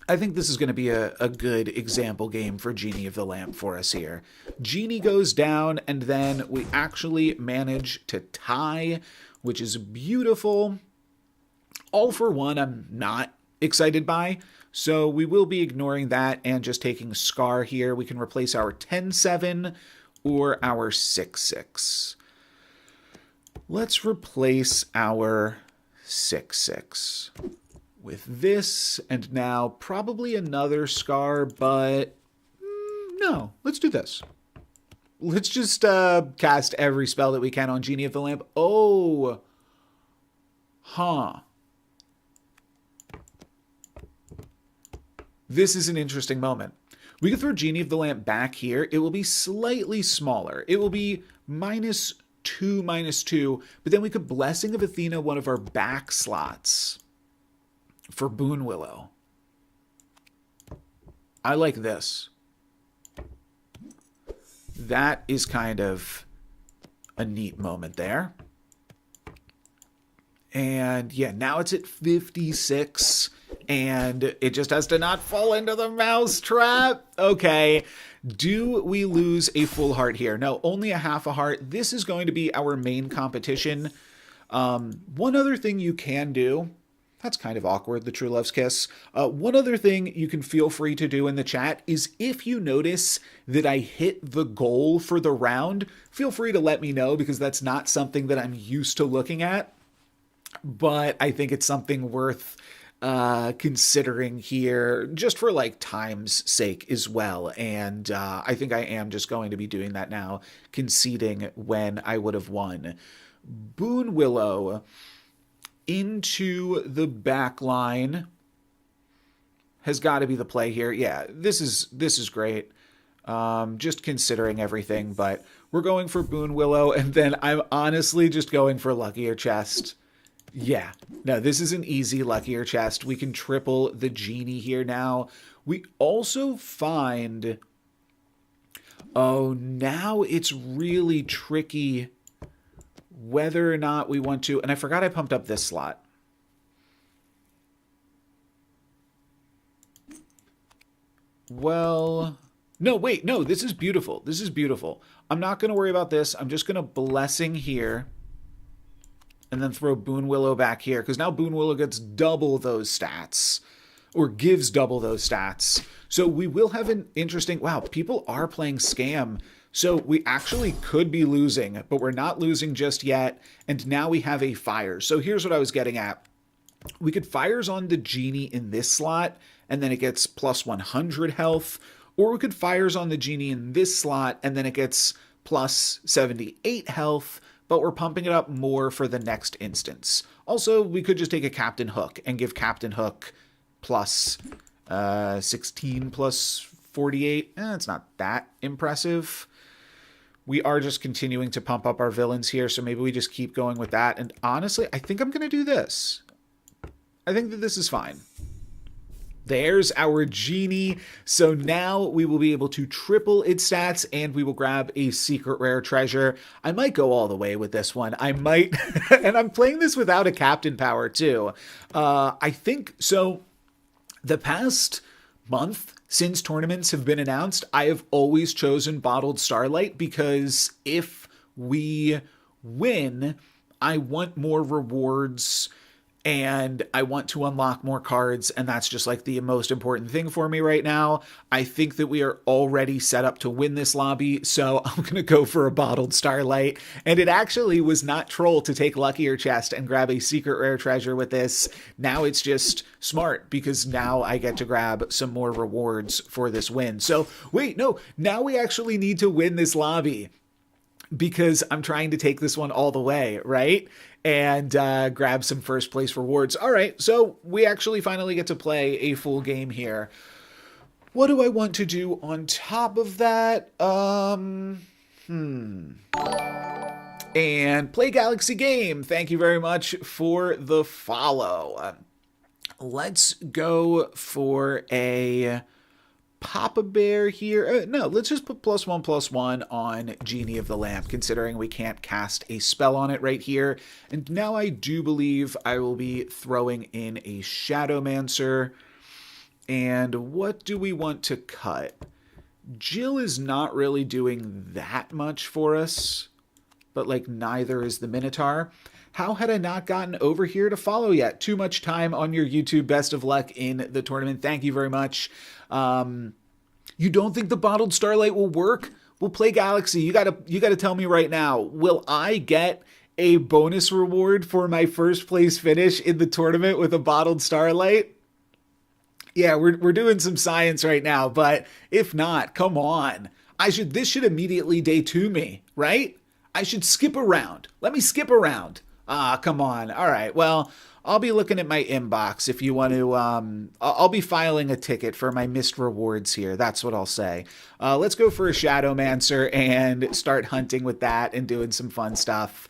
I think this is going to be a good example game for Genie of the Lamp for us here. Genie goes down, and then we actually manage to tie, which is beautiful. All for one, I'm not excited by. So we will be ignoring that and just taking Scar here. We can replace our 10-7 or our 6-6. Let's replace our 6-6 with this, and now probably another Scar, but no, let's do this. Let's just cast every spell that we can on Genie of the Lamp. Oh, huh. This is an interesting moment. We can throw Genie of the Lamp back here. It will be slightly smaller. It will be -2/-2, but then we could Blessing of Athena one of our back slots for Boon Willow. I like this. That is kind of a neat moment there. And yeah, now it's at 56, and it just has to not fall into the mouse trap. Okay, do we lose a full heart here? No, only a half a heart. This is going to be our main competition. One other thing you can do, that's kind of awkward, the True Love's Kiss. One other thing you can feel free to do in the chat is if you notice that I hit the goal for the round, feel free to let me know, because that's not something that I'm used to looking at. But I think it's something worth considering here, just for like time's sake as well. And I think I am just going to be doing that now, conceding when I would have won. Boon Willow into the back line has got to be the play here. Yeah, this is great. Just considering everything, but we're going for Boon Willow, and then I'm honestly just going for Luckier Chest. Yeah, no, this is an easy Luckier Chest. We can triple the Genie here now. We also find... Oh, now it's really tricky whether or not we want to... And I forgot I pumped up this slot. Well... No, wait, no, this is beautiful. This is beautiful. I'm not going to worry about this. I'm just going to Blessing here. And then throw Boon Willow back here. Because now Boon Willow gets double those stats. Or gives double those stats. So we will have an interesting... Wow, people are playing Scam. So we actually could be losing. But we're not losing just yet. And now we have a Fire. So here's what I was getting at. We could Fires on the Genie in this slot. And then it gets plus 100 health. Or we could Fires on the Genie in this slot, and then it gets plus 78 health, but we're pumping it up more for the next instance. Also, we could just take a Captain Hook and give Captain Hook plus 16 plus 48. It's not that impressive. We are just continuing to pump up our villains here, so maybe we just keep going with that. And honestly, I think I'm going to do this. I think that this is fine. There's our Genie. So now we will be able to triple its stats and we will grab a secret rare treasure. I might go all the way with this one. I might. And I'm playing this without a captain power too. I think so. The past month since tournaments have been announced, I have always chosen Bottled Starlight because if we win, I want more rewards and I want to unlock more cards, and that's just like the most important thing for me right now. I think that we are already set up to win this lobby, so I'm going to go for a Bottled Starlight. And it actually was not troll to take Luckier Chest and grab a secret rare treasure with this. Now it's just smart, because now I get to grab some more rewards for this win. So, wait, no, now we actually need to win this lobby, because I'm trying to take this one all the way, right? And grab some first place rewards. All right, so we actually finally get to play a full game here. What do I want to do on top of that? And Play Galaxy Game. Thank you very much for the follow. Let's go for a Papa Bear here. No, let's just put +1/+1 on Genie of the Lamp, considering we can't cast a spell on it right here. And now I do believe I will be throwing in a Shadowmancer. And what do we want to cut? Jill is not really doing that much for us, but like neither is the Minotaur. How had I not gotten over here to follow yet? Too much time on your YouTube. Best of luck in the tournament. Thank you very much. You don't think the Bottled Starlight will work? We'll Play Galaxy. You gotta tell me right now. Will I get a bonus reward for my first place finish in the tournament with a Bottled Starlight? Yeah, we're doing some science right now, but if not, come on. This should immediately day 2 me, right? I should skip around. Let me skip around. Come on. All right. Well, I'll be looking at my inbox if you want to, I'll be filing a ticket for my missed rewards here. That's what I'll say. Let's go for a Shadowmancer and start hunting with that and doing some fun stuff.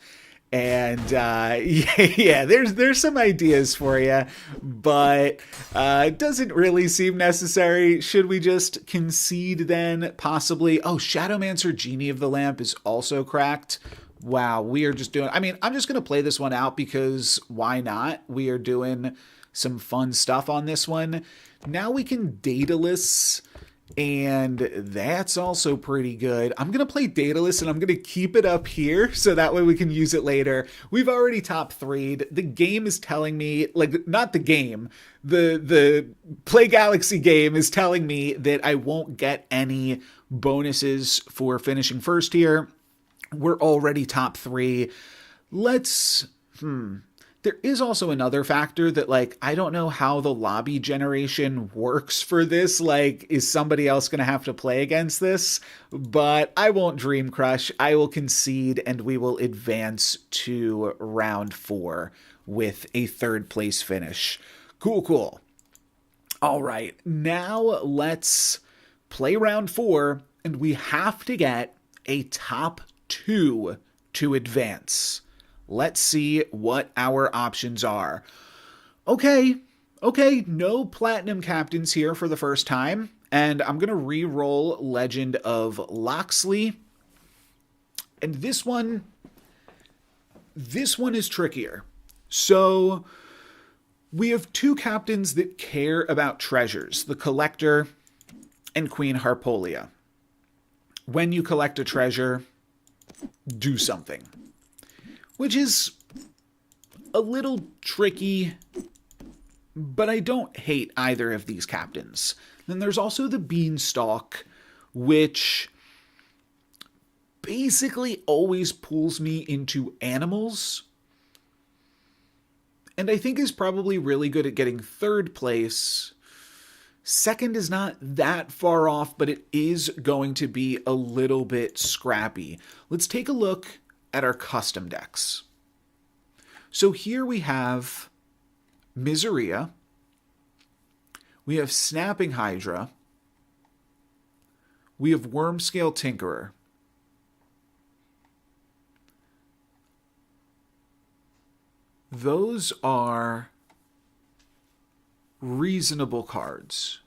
And, yeah, there's some ideas for you, but, it doesn't really seem necessary. Should we just concede then? Possibly. Oh, Shadowmancer Genie of the Lamp is also cracked. Wow, we are just doing... I mean, I'm just going to play this one out because why not? We are doing some fun stuff on this one. Now we can Daedalus, and that's also pretty good. I'm going to play Daedalus, and I'm going to keep it up here so that way we can use it later. We've already top 3'd. The game is telling me... Like, not the game. The Play Galaxy game is telling me that I won't get any bonuses for finishing first here. We're already top 3. Let's, There is also another factor that, like, I don't know how the lobby generation works for this. Like, is somebody else going to have to play against this? But I won't dream crush. I will concede, and we will advance to round 4 with a 3rd place finish. Cool, cool. All right, now let's play round 4, and we have to get a top 2 to advance. Let's see what our options are. Okay, no platinum captains here for the first time. And I'm going to re-roll Legend of Locksley. And this one is trickier. So we have 2 captains that care about treasures, the Collector and Queen Harpolia. When you collect a treasure, do something. Which is a little tricky, but I don't hate either of these captains. Then there's also the Beanstalk, which basically always pulls me into animals, and I think is probably really good at getting 3rd place. 2nd is not that far off, but it is going to be a little bit scrappy. Let's take a look at our custom decks. So here we have Miseria, we have Snapping Hydra, we have Wormscale Tinkerer. Those are reasonable cards.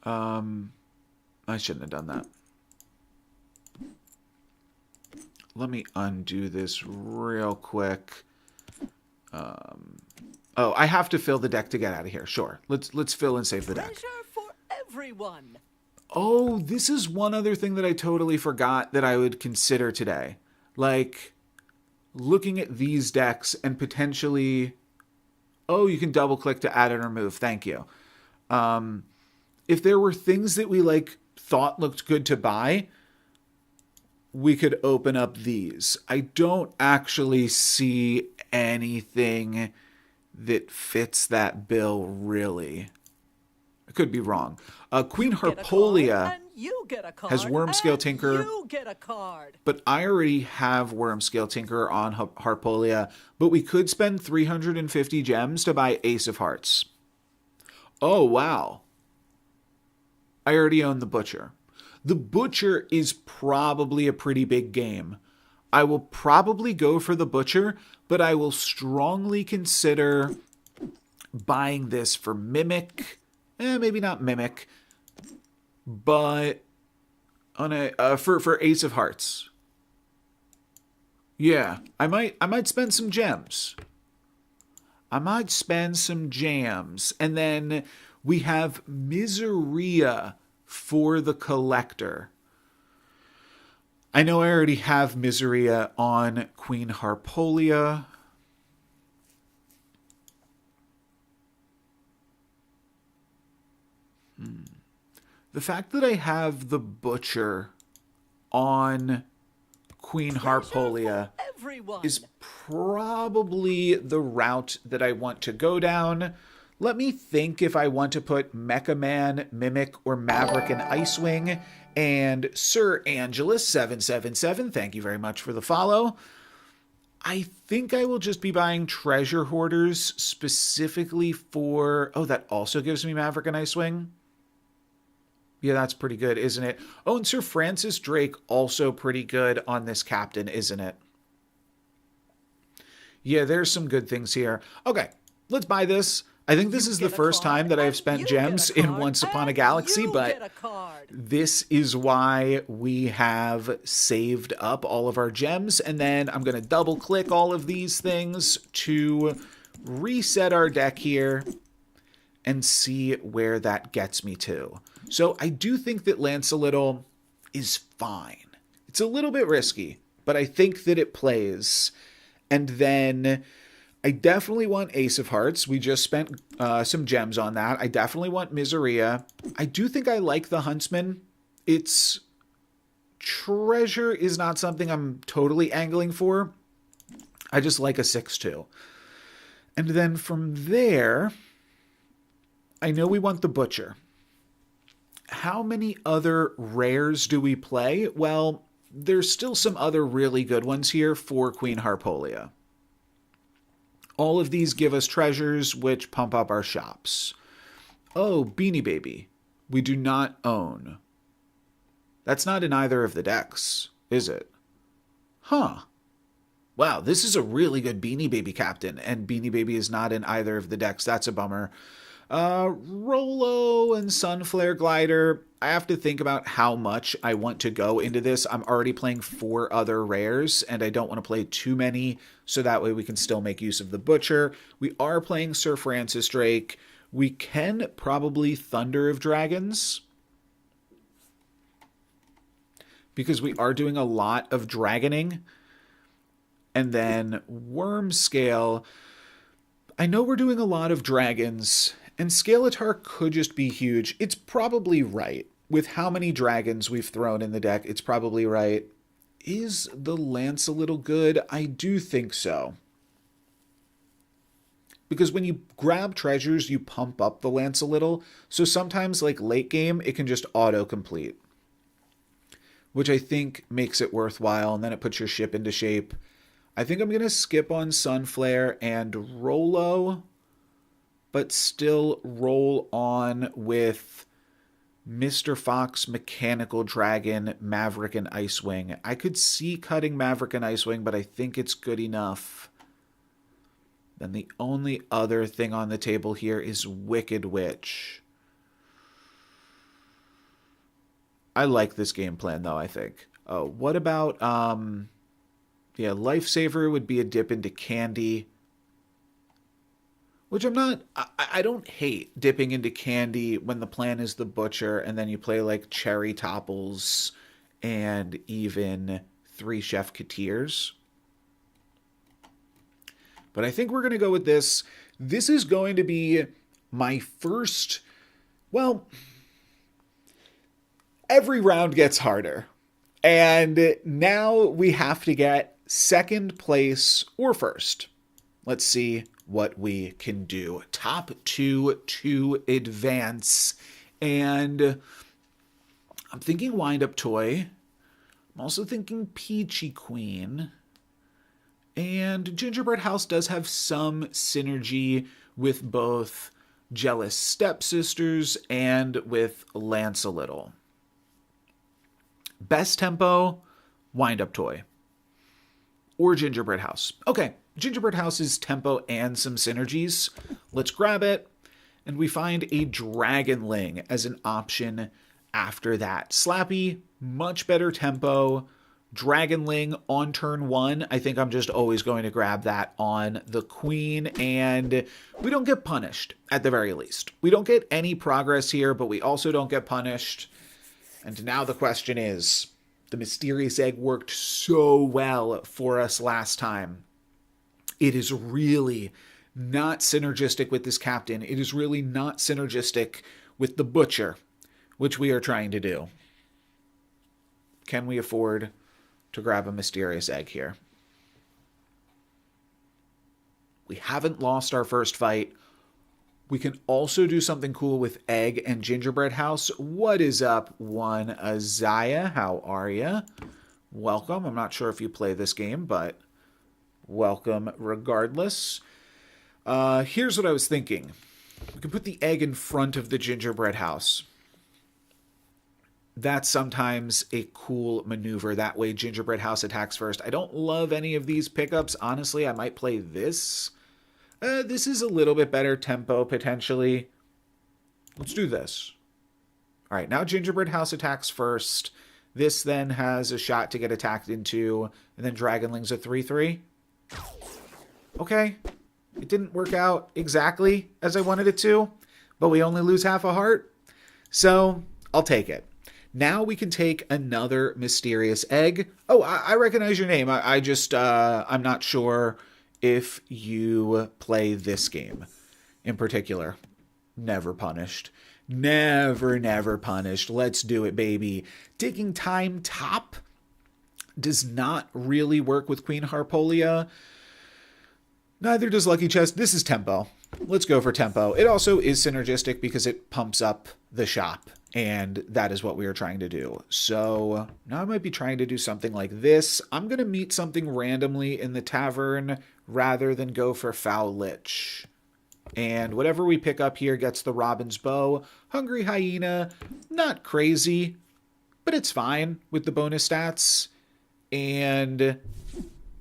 I shouldn't have done that. Let me undo this real quick. Oh, I have to fill the deck to get out of here. Sure. Let's fill and save the deck. Treasure for everyone. Oh, this is one other thing that I totally forgot that I would consider today. Like, looking at these decks and potentially... Oh, you can double click to add and remove. Thank you. If there were things that we, like, thought looked good to buy, we could open up these. I don't actually see anything that fits that bill, really. I could be wrong. Queen Harpolia has Wormscale Tinkerer, but I already have Wormscale Tinkerer on Harpolia, but we could spend 350 gems to buy Ace of Hearts. Oh, wow. I already own the Butcher. The Butcher is probably a pretty big game. I will probably go for the Butcher, but I will strongly consider buying this for Mimic. Maybe not Mimic, but on a for Ace of Hearts. Yeah, I might spend some gems. I might spend some gems, and then we have Miseria for the Collector. I know I already have Miseria on Queen Harpolia. The fact that I have the Butcher on Queen Harpolia is probably the route that I want to go down. Let me think if I want to put Mecha Man, Mimic, or Maverick and Icewing. And Sir Angelus777, thank you very much for the follow. I think I will just be buying Treasure Hoarders specifically for... Oh, that also gives me Maverick and Icewing? Yeah, that's pretty good, isn't it? Oh, and Sir Francis Drake also pretty good on this captain, isn't it? Yeah, there's some good things here. Okay, let's buy this. I think this is the first time that I've spent gems in Once Upon a Galaxy, but this is why we have saved up all of our gems. And then I'm going to double click all of these things to reset our deck here and see where that gets me to. So I do think that Lancelot is fine. It's a little bit risky, but I think that it plays. And then I definitely want Ace of Hearts. We just spent some gems on that. I definitely want Miseria. I do think I like the Huntsman. It's treasure is not something I'm totally angling for. I just like a 6-2. And then from there, I know we want the butcher. How many other rares do we play? Well, there's still some other really good ones here for Queen Harpolia. All of these give us treasures, which pump up our shops. Oh, Beanie Baby. We do not own. That's not in either of the decks, is it? Huh. Wow, this is a really good Beanie Baby captain, and Beanie Baby is not in either of the decks. That's a bummer. Rolo and Sunflare Glider. I have to think about how much I want to go into this. I'm already playing 4 other rares, and I don't want to play too many, so that way we can still make use of the Butcher. We are playing Sir Francis Drake. We can probably Thunder of Dragons, because we are doing a lot of dragoning. And then Worm Scale. I know we're doing a lot of dragons, and Scaleatar could just be huge. It's probably right. With how many dragons we've thrown in the deck, it's probably right. Is the Lance a little good? I do think so. Because when you grab treasures, you pump up the Lance a little. So sometimes, like late game, it can just auto-complete, which I think makes it worthwhile, and then it puts your ship into shape. I think I'm going to skip on Sunflare and Rolo, but still roll on with Mr. Fox, Mechanical Dragon, Maverick, and Icewing. I could see cutting Maverick and Icewing, but I think it's good enough. Then the only other thing on the table here is Wicked Witch. I like this game plan, though, I think. Oh, what about... yeah, Lifesaver would be a dip into Candy. Which I'm not... I don't hate dipping into Candy when the plan is the Butcher, and then you play like Cherry Topples and even 3 Chef Kateers. But I think we're going to go with this. This is going to be my first... Well, every round gets harder. And now we have to get second place or first. Let's see what we can do. Top 2 to advance. And I'm thinking Wind Up Toy. I'm also thinking Peachy Queen. And Gingerbread House does have some synergy with both Jealous Stepsisters and with Lance a little. Best tempo, Wind Up Toy. Or Gingerbread House. Okay, Gingerbread House's tempo and some synergies. Let's grab it. And we find a Dragonling as an option after that. Slappy, much better tempo. Dragonling on turn 1. I think I'm just always going to grab that on the Queen. And we don't get punished, at the very least. We don't get any progress here, but we also don't get punished. And now the question is... The Mysterious Egg worked so well for us last time. It is really not synergistic with this captain. It is really not synergistic with the Butcher, which we are trying to do. Can we afford to grab a Mysterious Egg here? We haven't lost our first fight. We can also do something cool with Egg and Gingerbread House. What is up, one Azaya? How are ya? Welcome. I'm not sure if you play this game, but welcome regardless. Here's what I was thinking. We can put the Egg in front of the Gingerbread House. That's sometimes a cool maneuver. That way Gingerbread House attacks first. I don't love any of these pickups. Honestly, I might play this. This is a little bit better tempo, potentially. Let's do this. All right, now Gingerbread House attacks first. This then has a shot to get attacked into, and then Dragonling's a 3/3. Okay. It didn't work out exactly as I wanted it to, but we only lose half a heart. So, I'll take it. Now we can take another Mysterious Egg. Oh, I recognize your name. I'm not sure if you play this game in particular. Never punished. Never punished. Let's do it, baby. Taking time top does not really work with Queen Harpolia. Neither does Lucky Chest. This is tempo. Let's go for tempo. It also is synergistic because it pumps up the shop, and that is what we are trying to do. So now I might be trying to do something like this. I'm going to meet something randomly in the tavern rather than go for Foul Lich. And whatever we pick up here gets the Robin's Bow. Hungry Hyena, not crazy, but it's fine with the bonus stats. And,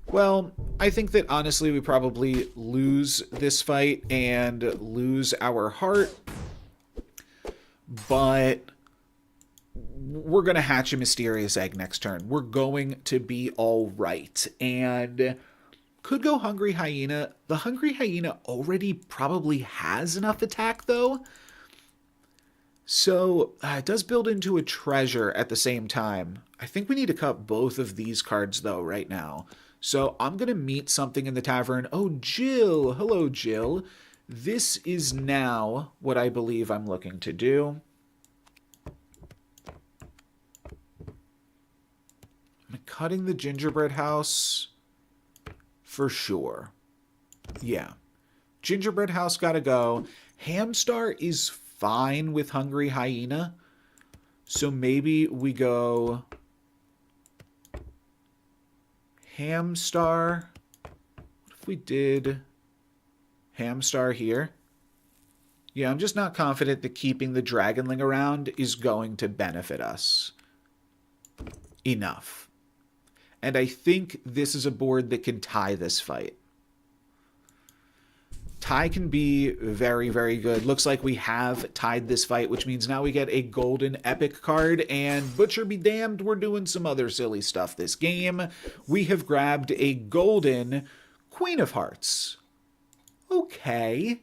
well, I think that honestly we probably lose this fight and lose our heart. But we're going to hatch a mysterious egg next turn. We're going to be all right. And could go Hungry Hyena. The Hungry Hyena already probably has enough attack, though. So it does build into a treasure at the same time. I think we need to cut both of these cards, though, right now. So I'm going to meet something in the tavern. Oh, Jill. Hello, Jill. This is now what I believe I'm looking to do. I'm cutting the gingerbread house for sure. Yeah. Gingerbread house gotta go. Hamstar is fine with Hungry Hyena. So maybe we go Hamstar. What if we did Hamstar here? Yeah, I'm just not confident that keeping the Dragonling around is going to benefit us enough. And I think this is a board that can tie this fight. Tie can be very good. Looks like we have tied this fight, which means now we get a golden epic card. And butcher be damned, we're doing some other silly stuff this game. We have grabbed a golden Queen of Hearts. Okay.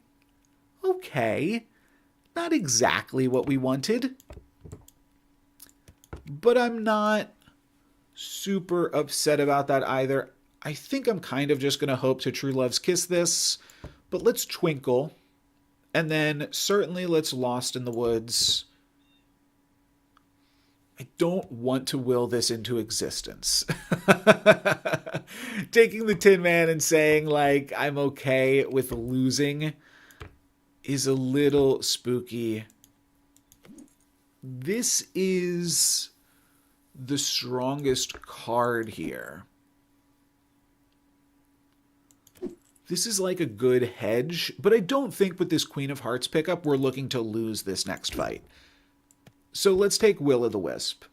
Not exactly what we wanted. But I'm not super upset about that either. I think I'm kind of just going to hope to True Love's Kiss this. But let's Twinkle. And then certainly let's Lost in the Woods. I don't want to will this into existence. Taking the Tin Man and saying, like, I'm okay with losing is a little spooky. This is the strongest card here. This is like a good hedge, but I don't think with this Queen of Hearts pickup we're looking to lose this next fight. So let's take Will-o'-the-Wisp.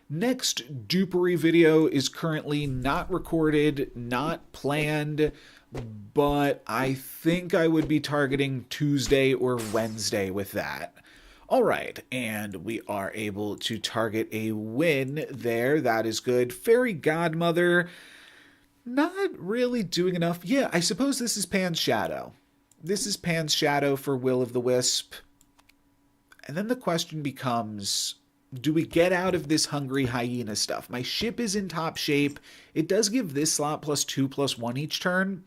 Next dupery video is currently not recorded, not planned, but I think I would be targeting Tuesday or Wednesday with that. All right, and we are able to target a win there. That is good. Fairy Godmother, not really doing enough. Yeah, I suppose this is Pan's Shadow. This is Pan's Shadow for Will-o'-the-Wisp. And then the question becomes, do we get out of this Hungry Hyena stuff? My ship is in top shape. It does give this slot +2/+1 each turn,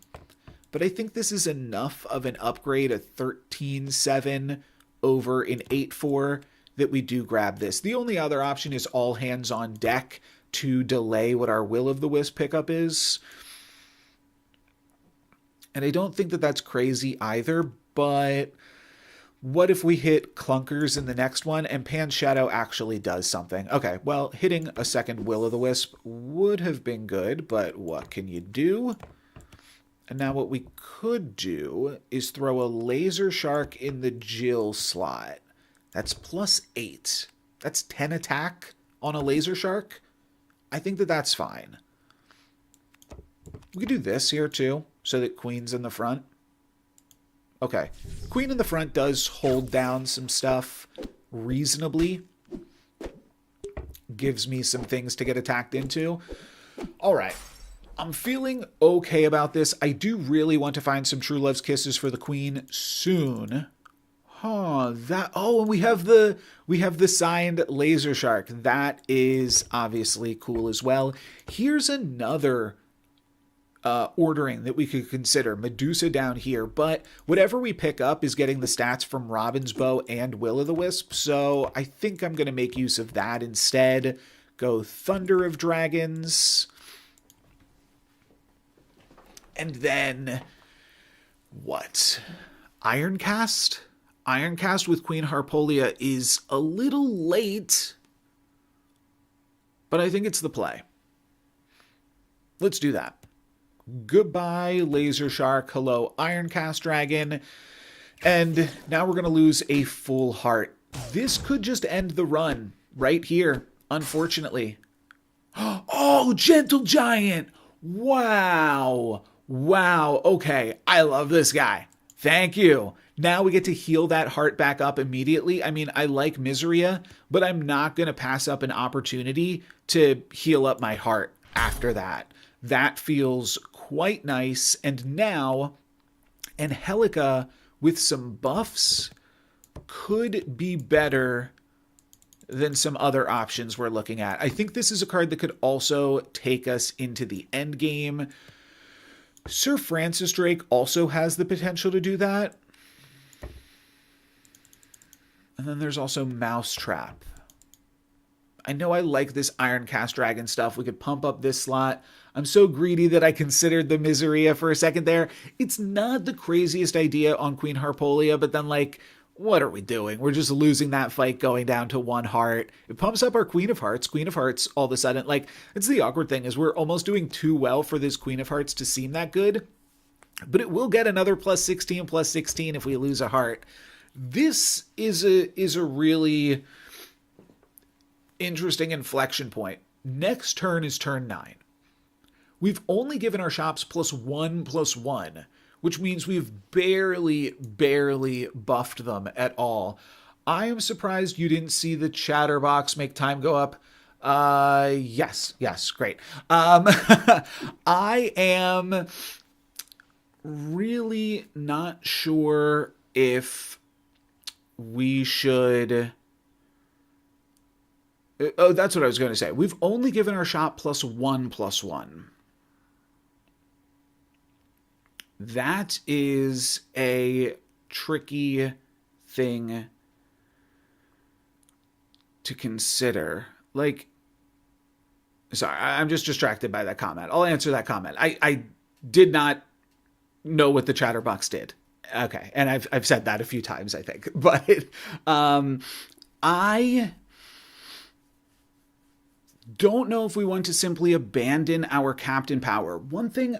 but I think this is enough of an upgrade, a 13/7 over an 8/4, that we do grab this. The only other option is all hands on deck to delay what our Will-o'-the-Wisp pickup is. And I don't think that that's crazy either, but what if we hit clunkers in the next one and Pan's Shadow actually does something? Okay, well, hitting a second Will-o'-the-Wisp would have been good, but what can you do? And now what we could do is throw a Laser Shark in the Jill slot. That's +8. That's 10 attack on a Laser Shark. I think that that's fine. We could do this here too, so that Queen's in the front. Okay, Queen in the front does hold down some stuff reasonably. Gives me some things to get attacked into. All right. I'm feeling okay about this. I do really want to find some True Love's Kisses for the Queen soon. Oh, and we have the signed Laser Shark. That is obviously cool as well. Here's another ordering that we could consider. Medusa down here, but whatever we pick up is getting the stats from Robin's Bow and Will-o'-the-Wisp, so I think I'm going to make use of that instead. Go Thunder of Dragons. And then, what? Ironcast? Ironcast with Queen Harpolia is a little late, but I think it's the play. Let's do that. Goodbye, Laser Shark. Hello, Ironcast Dragon. And now we're going to lose a full heart. This could just end the run right here, unfortunately. Oh, Gentle Giant. Wow. Wow. Okay, I love this guy. Thank you. Now we get to heal that heart back up immediately. I mean, I like Miseria, but I'm not going to pass up an opportunity to heal up my heart after that. That feels quite nice. And now, Angelica with some buffs could be better than some other options we're looking at. I think this is a card that could also take us into the end game. Sir Francis Drake also has the potential to do that. And then there's also Mousetrap. I know I like this Ironcast Dragon stuff. We could pump up this slot. I'm so greedy that I considered the Miseria for a second there. It's not the craziest idea on Queen Harpolia, but then, like, what are we doing? We're just losing that fight going down to 1 heart. It pumps up our Queen of Hearts. Queen of Hearts, all of a sudden, like, it's the awkward thing is we're almost doing too well for this Queen of Hearts to seem that good, but it will get another +16 if we lose a heart. This is a really interesting inflection point. Next turn is turn 9. We've only given our shops +1/+1, which means we've barely buffed them at all. I am surprised you didn't see the chatterbox make time go up. Yes, great. I am really not sure if we should... Oh, that's what I was going to say. We've only given our shop +1/+1. That is a tricky thing to consider. Like, sorry, I'm just distracted by that comment. I'll answer that comment. I did not know what the chatterbox did. Okay, and I've said that a few times, I think. But I don't know if we want to simply abandon our Captain Power. One thing,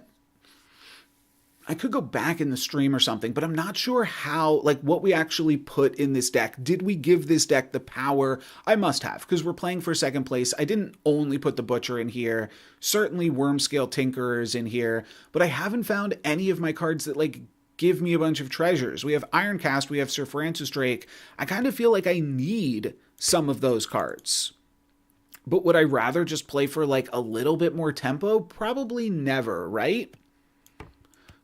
I could go back in the stream or something, but I'm not sure how, like, what we actually put in this deck. Did we give this deck the power? I must have, because we're playing for second place. I didn't only put the Butcher in here. Certainly Wormscale Tinkerer is in here, but I haven't found any of my cards that, like, give me a bunch of treasures. We have Ironcast, we have Sir Francis Drake. I kind of feel like I need some of those cards. But would I rather just play for, like, a little bit more tempo? Probably never, right?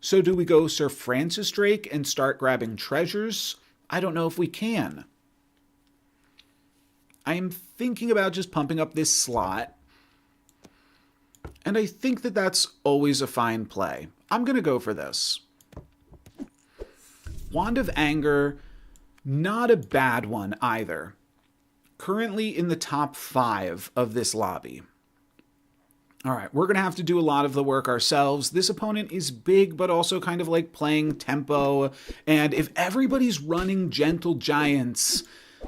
So do we go Sir Francis Drake and start grabbing treasures? I don't know if we can. I am thinking about just pumping up this slot. And I think that that's always a fine play. I'm going to go for this. Wand of Anger, not a bad one either. Currently in the top 5 of this lobby. All right, we're going to have to do a lot of the work ourselves. This opponent is big, but also kind of like playing tempo. And if everybody's running Gentle Giants,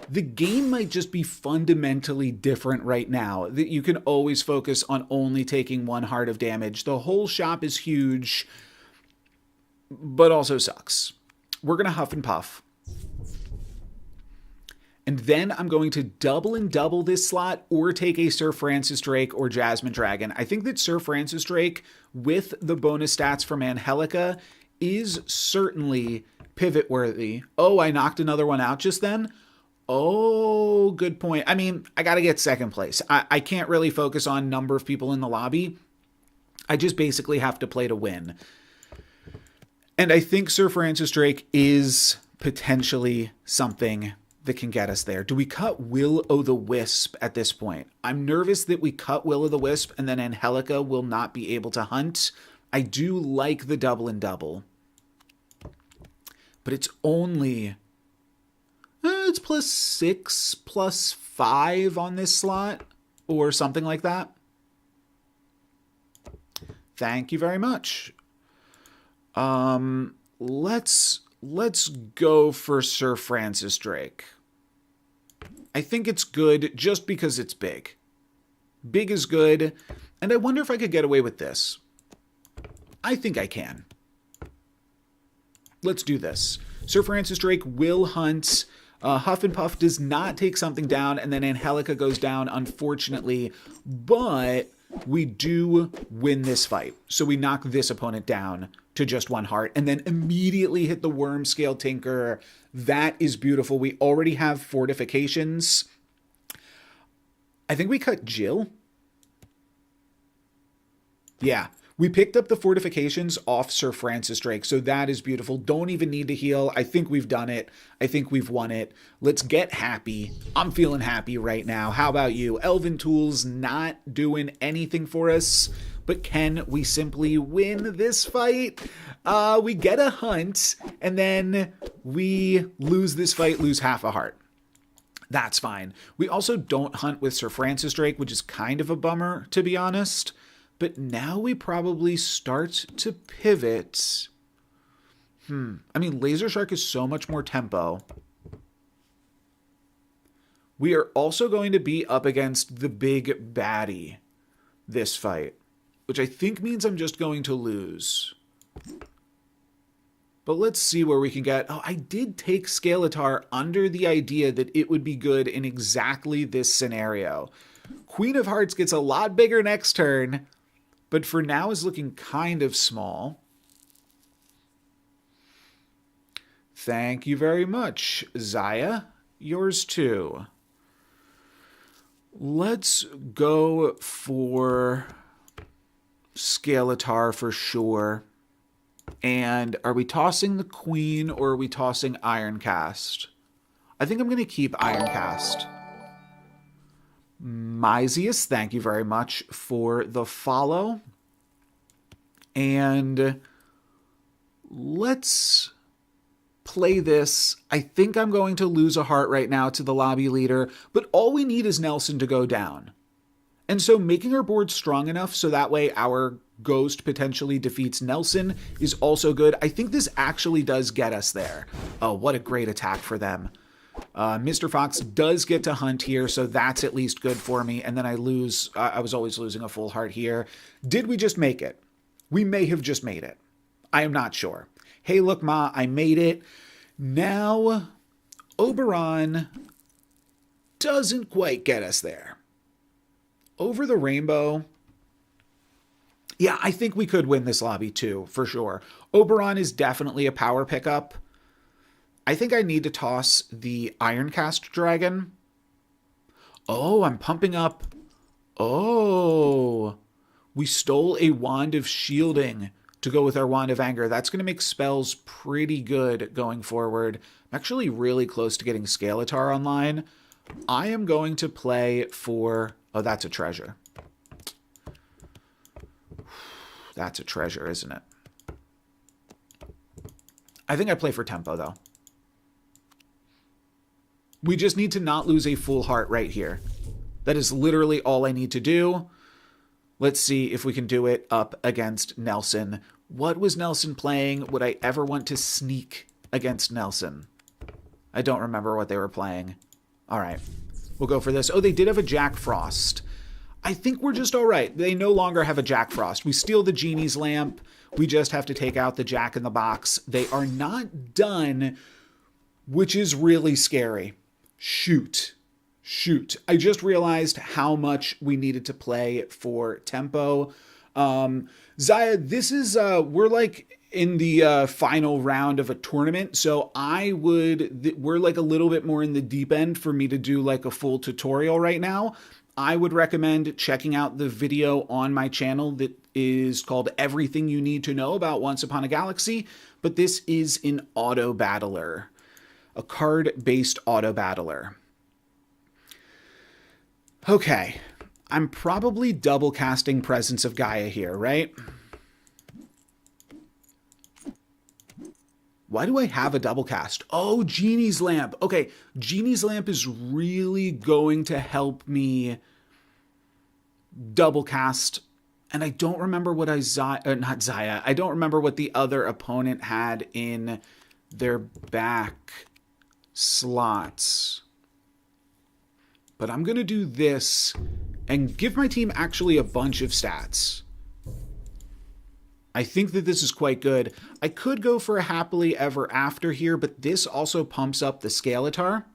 the game might just be fundamentally different right now. That you can always focus on only taking 1 heart of damage. The whole shop is huge, but also sucks. We're going to huff and puff. And then I'm going to double this slot or take a Sir Francis Drake or Jasmine Dragon. I think that Sir Francis Drake, with the bonus stats from Angelica, is certainly pivot worthy. Oh, I knocked another one out just then? Oh, good point. I mean, I got to get second place. I can't really focus on number of people in the lobby. I just basically have to play to win. And I think Sir Francis Drake is potentially something that can get us there. Do we cut Will-o'-the-Wisp at this point? I'm nervous that we cut Will-o'-the-Wisp and then Angelica will not be able to hunt. I do like the double and double. But it's only... it's +6, +5 on this slot. Or something like that. Thank you very much. Let's go for Sir Francis Drake. I think it's good just because it's big. Big is good, and I wonder if I could get away with this. I think I can. Let's do this. Sir Francis Drake will hunt. Huff and Puff does not take something down, and then Angelica goes down, unfortunately, but we do win this fight. So we knock this opponent down to just 1 heart, and then immediately hit the Worm Scale Tinker. That is beautiful. We already have fortifications. I think we cut Jill. Yeah. We picked up the fortifications off Sir Francis Drake, so that is beautiful. Don't even need to heal. I think we've done it. I think we've won it. Let's get happy. I'm feeling happy right now. How about you? Elven Tools not doing anything for us, but can we simply win this fight? We get a hunt, and then we lose this fight, lose half a heart. That's fine. We also don't hunt with Sir Francis Drake, which is kind of a bummer, to be honest. But now we probably start to pivot. I mean, Laser Shark is so much more tempo. We are also going to be up against the big baddie this fight, which I think means I'm just going to lose. But let's see where we can get... Oh, I did take Skeletor under the idea that it would be good in exactly this scenario. Queen of Hearts gets a lot bigger next turn, but for now is looking kind of small. Thank you very much, Zaya. Yours too. Let's go for Skeletor for sure. And are we tossing the Queen or are we tossing Ironcast? I think I'm going to keep Ironcast. Mysius, thank you very much for the follow. And let's play this. I think I'm going to lose a heart right now to the lobby leader, but all we need is Nelson to go down. And so making our board strong enough so that way our ghost potentially defeats Nelson is also good. I think this actually does get us there. Oh, what a great attack for them. Mr. Fox does get to hunt here, so that's at least good for me. And then I lose. I was always losing a full heart here. Did we just make it? We may have just made it. I am not sure. Hey, look, Ma, I made it. Now, Oberon doesn't quite get us there. Over the Rainbow. Yeah, I think we could win this lobby too, for sure. Oberon is definitely a power pickup. I think I need to toss the Ironcast Dragon. Oh, I'm pumping up. Oh, we stole a Wand of Shielding to go with our Wand of Anger. That's going to make spells pretty good going forward. I'm actually really close to getting Skeletor online. I am going to play for... Oh, that's a treasure. That's a treasure, isn't it? I think I play for tempo, though. We just need to not lose a full heart right here. That is literally all I need to do. Let's see if we can do it up against Nelson. What was Nelson playing? Would I ever want to sneak against Nelson? I don't remember what they were playing. All right, we'll go for this. Oh, they did have a Jack Frost. I think we're just all right. They no longer have a Jack Frost. We steal the Genie's Lamp. We just have to take out the Jack in the Box. They are not done, which is really scary. Shoot. I just realized how much we needed to play for tempo. Zaya, this is, we're like in the final round of a tournament. So we're like a little bit more in the deep end for me to do like a full tutorial right now. I would recommend checking out the video on my channel that is called Everything You Need to Know About Once Upon a Galaxy. But this is an auto battler. A card-based auto battler. Okay, I'm probably double casting Presence of Gaia here, right? Why do I have a double cast? Oh, Genie's Lamp. Okay, Genie's Lamp is really going to help me double cast. And I don't remember what not Zaya. I don't remember what the other opponent had in their back slots. But I'm going to do this and give my team actually a bunch of stats. I think that this is quite good. I could go for a Happily Ever After here, but this also pumps up the Skeletor.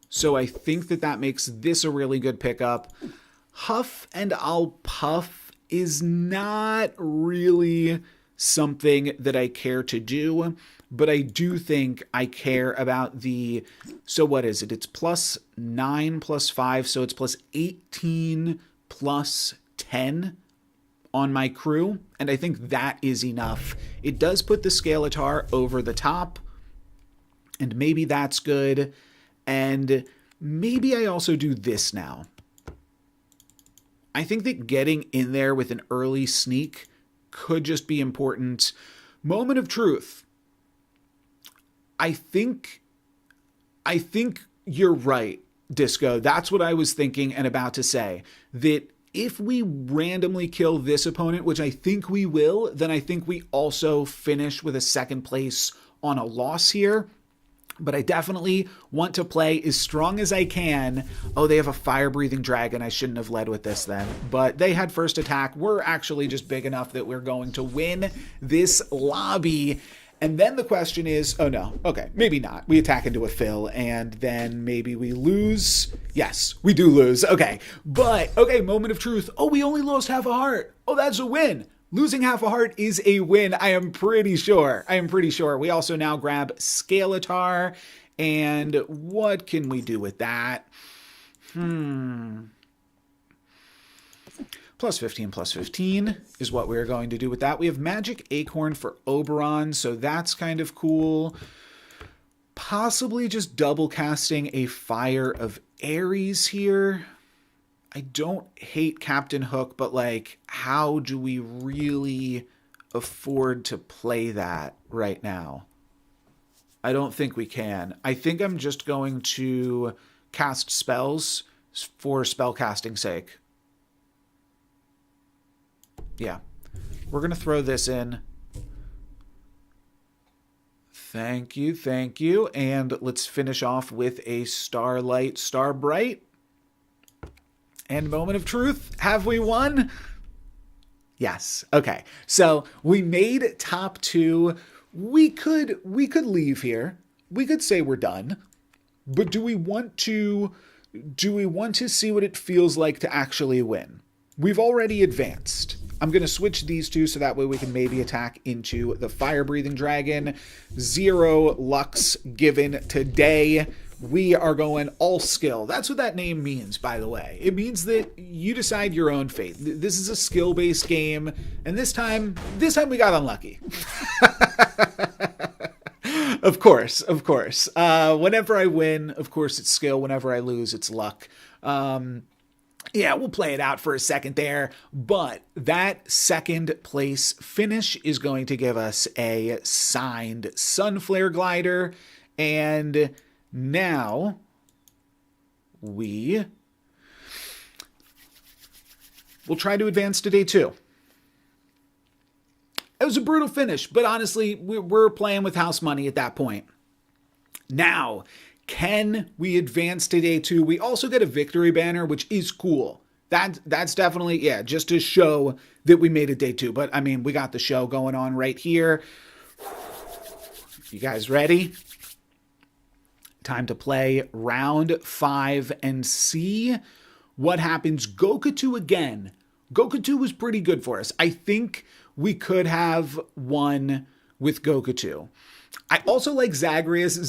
So I think that that makes this a really good pickup. Huff and I'll Puff is not really something that I care to do, but I do think I care about the, so what is it? It's +9 +5, so it's +18 +10 on my crew, and I think that is enough. It does put the Skeletor over the top, and maybe that's good, and maybe I also do this now. I think that getting in there with an early sneak could just be important. Moment of truth. I think you're right, Disco. That's what I was thinking and about to say. That if we randomly kill this opponent, which I think we will, then I think we also finish with a second place on a loss here. But I definitely want to play as strong as I can. Oh, they have a fire-breathing dragon. I shouldn't have led with this then. But they had first attack. We're actually just big enough that we're going to win this lobby. And then the question is, oh no, okay, maybe not. We attack into a fill, and then maybe we lose. Yes, we do lose. Okay, but, okay, moment of truth. Oh, we only lost half a heart. Oh, that's a win. Losing half a heart is a win, I am pretty sure. We also now grab Skeletor, and what can we do with that? +15 +15 is what we're going to do with that. We have Magic Acorn for Oberon, so that's kind of cool. Possibly just double casting a Fire of Ares here. I don't hate Captain Hook, but like, how do we really afford to play that right now? I don't think we can. I think I'm just going to cast spells for spellcasting sake. Yeah. We're going to throw this in. Thank you, thank you. And let's finish off with a Starlight Starbright. And moment of truth, have we won? Yes. Okay. So we made top 2. We could leave here. We could say we're done. But do we want to see what it feels like to actually win? We've already advanced. I'm going to switch these two so that way we can maybe attack into the fire-breathing dragon. 0 lucks given today. We are going all skill. That's what that name means, by the way. It means that you decide your own fate. This is a skill-based game, and this time we got unlucky. Of course. Whenever I win, of course, it's skill. Whenever I lose, it's luck. Yeah, we'll play it out for a second there, but that second place finish is going to give us a signed Sunflare Glider, and now we'll try to advance to day 2. It was a brutal finish, but honestly, we're playing with house money at that point. Now, can we advance to day 2? We also get a victory banner, which is cool. That's definitely, yeah, just to show that we made it day 2. But, I mean, we got the show going on right here. You guys ready? Time to play round 5 and see what happens. Gokatoo again. Gokatoo was pretty good for us. I think we could have won with Gokatoo. I also like Zagreus.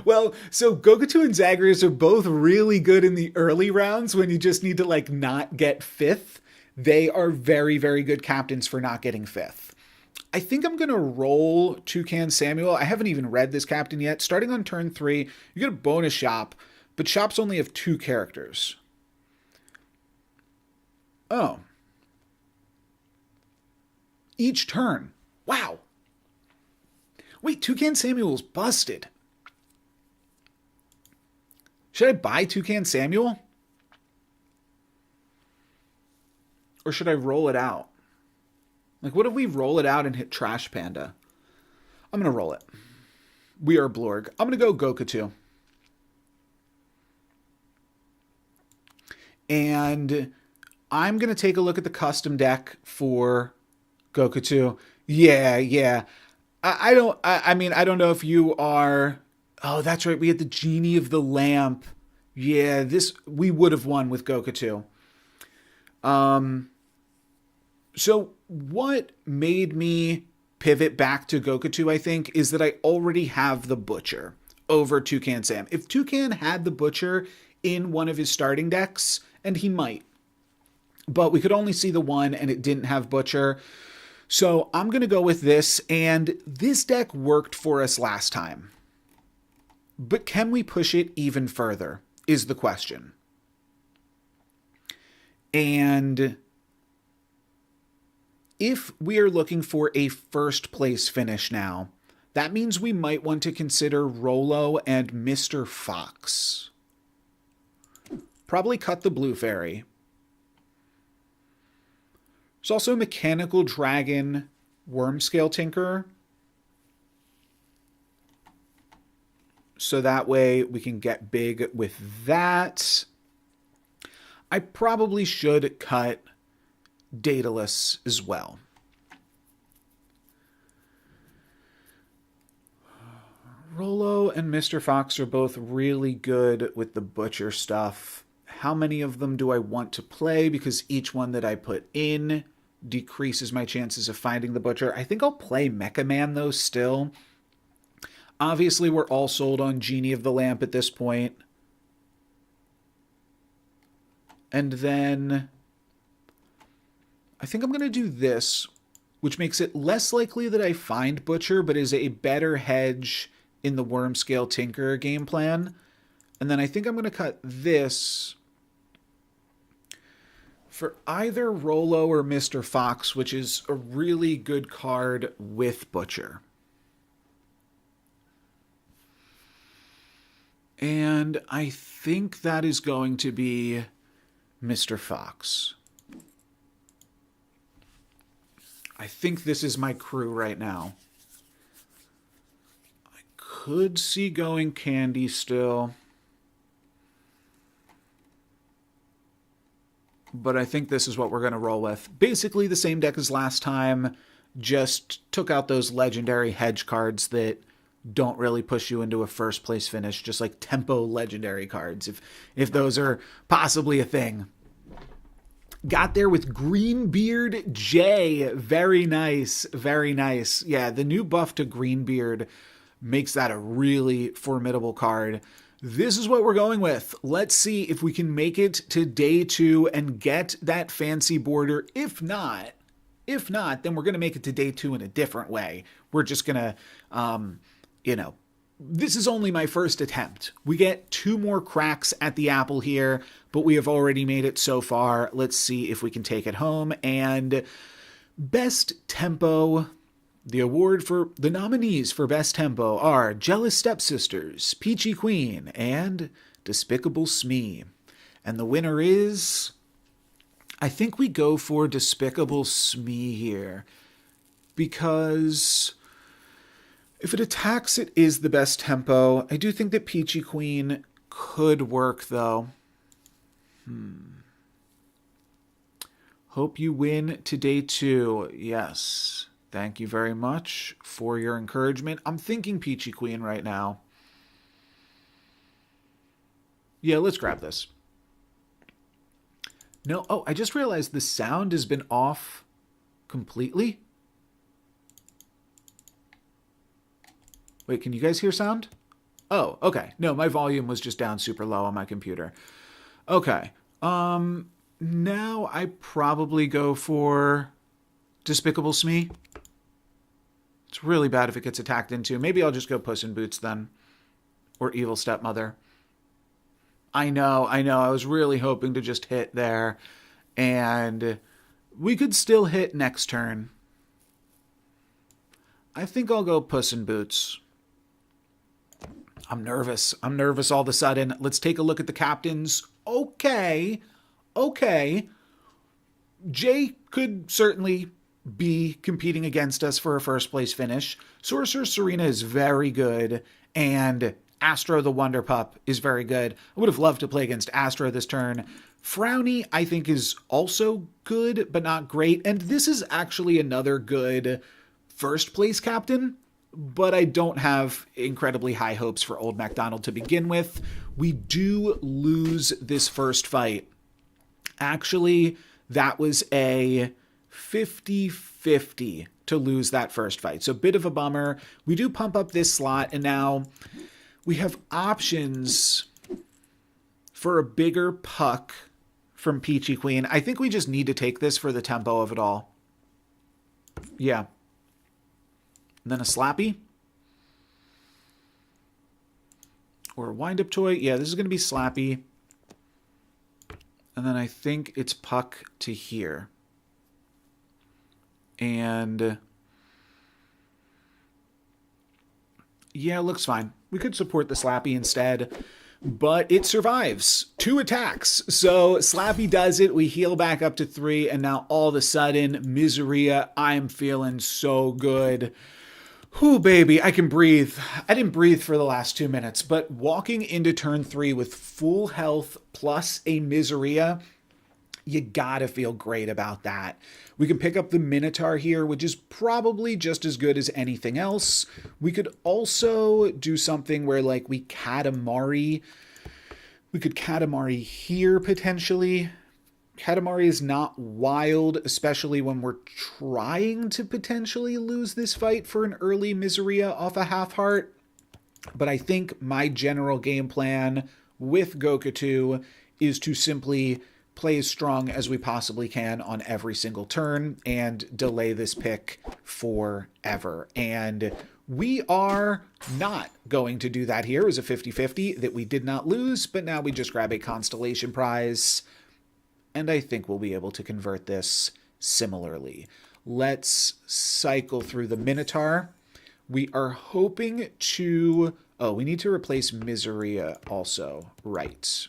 Well, so Gokatoo and Zagreus are both really good in the early rounds when you just need to, like, not get 5th. They are very, very good captains for not getting 5th. I think I'm going to roll Toucan Samuel. I haven't even read this captain yet. Starting on turn 3, you get a bonus shop, but shops only have 2 characters. Oh. Each turn. Wow. Wait, Toucan Samuel's busted. Should I buy Toucan Samuel? Or should I roll it out? Like, what if we roll it out and hit Trash Panda? I'm going to roll it. We are Blorg. I'm going to go Gokatoo. And I'm going to take a look at the custom deck for Gokatoo. Yeah. I don't know if you are... Oh, that's right. We had the Genie of the Lamp. Yeah, we would have won with Gokatoo. So what made me pivot back to Gokatoo, I think, is that I already have the Butcher over Toucan Sam. If Toucan had the Butcher in one of his starting decks, and he might, but we could only see the one and it didn't have Butcher. So I'm going to go with this, and this deck worked for us last time. But can we push it even further is the question. And if we are looking for a first place finish now, that means we might want to consider Rolo and Mr. Fox. Probably cut the Blue Fairy. There's also Mechanical Dragon, Wormscale Tinker. So that way we can get big with that. I probably should cut Daedalus as well. Rolo and Mr. Fox are both really good with the Butcher stuff. How many of them do I want to play? Because each one that I put in decreases my chances of finding the Butcher. I think I'll play Mecha Man though still. Obviously, we're all sold on Genie of the Lamp at this point. And then I think I'm going to do this, which makes it less likely that I find Butcher, but is a better hedge in the Wormscale Tinker game plan. And then I think I'm going to cut this for either Rolo or Mr. Fox, which is a really good card with Butcher. And I think that is going to be Mr. Fox. I think this is my crew right now. I could see going Candy still. But I think this is what we're going to roll with. Basically the same deck as last time, just took out those legendary hedge cards that don't really push you into a first place finish, just like tempo legendary cards, if those are possibly a thing. Got there with Greenbeard J. Very nice, very nice. Yeah, the new buff to Greenbeard makes that a really formidable card. This is what we're going with. Let's see if we can make it to day 2 and get that fancy border. If not, then we're going to make it to day 2 in a different way. We're just going to, this is only my first attempt. We get 2 more cracks at the apple here, but we have already made it so far. Let's see if we can take it home. And best tempo, the award for the nominees for best tempo are Jealous Stepsisters, Peachy Queen, and Despicable Smee. And the winner is, I think we go for Despicable Smee here, because if it attacks, it is the best tempo. I do think that Peachy Queen could work, though. Hope you win to day 2. Yes. Thank you very much for your encouragement. I'm thinking Peachy Queen right now. Yeah, let's grab this. No, oh, I just realized the sound has been off completely. Wait, can you guys hear sound? Oh, okay. No, my volume was just down super low on my computer. Okay. Now I probably go for Despicable Smee. It's really bad if it gets attacked into. Maybe I'll just go Puss in Boots then. Or Evil Stepmother. I know. I was really hoping to just hit there. And we could still hit next turn. I think I'll go Puss in Boots. I'm nervous. I'm nervous all of a sudden. Let's take a look at the captains. Okay. Jay could certainly be competing against us for a first place finish. Sorcerer Serena is very good, and Astro the Wonder Pup is very good. I would have loved to play against Astro this turn. Frowny, I think, is also good, but not great. And this is actually another good first place captain, but I don't have incredibly high hopes for Old MacDonald to begin with. We do lose this first fight. Actually, that was a 50-50 to lose that first fight. So a bit of a bummer. We do pump up this slot, and now we have options for a bigger puck from Peachy Queen. I think we just need to take this for the tempo of it all. Yeah. And then a Slappy. Or a wind-up toy. Yeah, this is going to be Slappy. And then I think it's puck to here. And yeah, it looks fine. We could support the Slappy instead, but it survives 2 attacks. So Slappy does it. We heal back up to 3, and now all of a sudden, Miseria, I'm feeling so good. Whew, baby, I can breathe. I didn't breathe for the last 2 minutes, but walking into turn 3 with full health plus a Miseria, you gotta feel great about that. We can pick up the Minotaur here, which is probably just as good as anything else. We could also do something where, like, we Katamari. We could Katamari here, potentially. Katamari is not wild, especially when we're trying to potentially lose this fight for an early Miseria off a half heart. But I think my general game plan with Gokatoo is to simply play as strong as we possibly can on every single turn and delay this pick forever. And we are not going to do that here. It was a 50-50 that we did not lose, but now we just grab a Constellation prize. And I think we'll be able to convert this similarly. Let's cycle through the Minotaur. We are hoping to... Oh, we need to replace Miseria also. Right.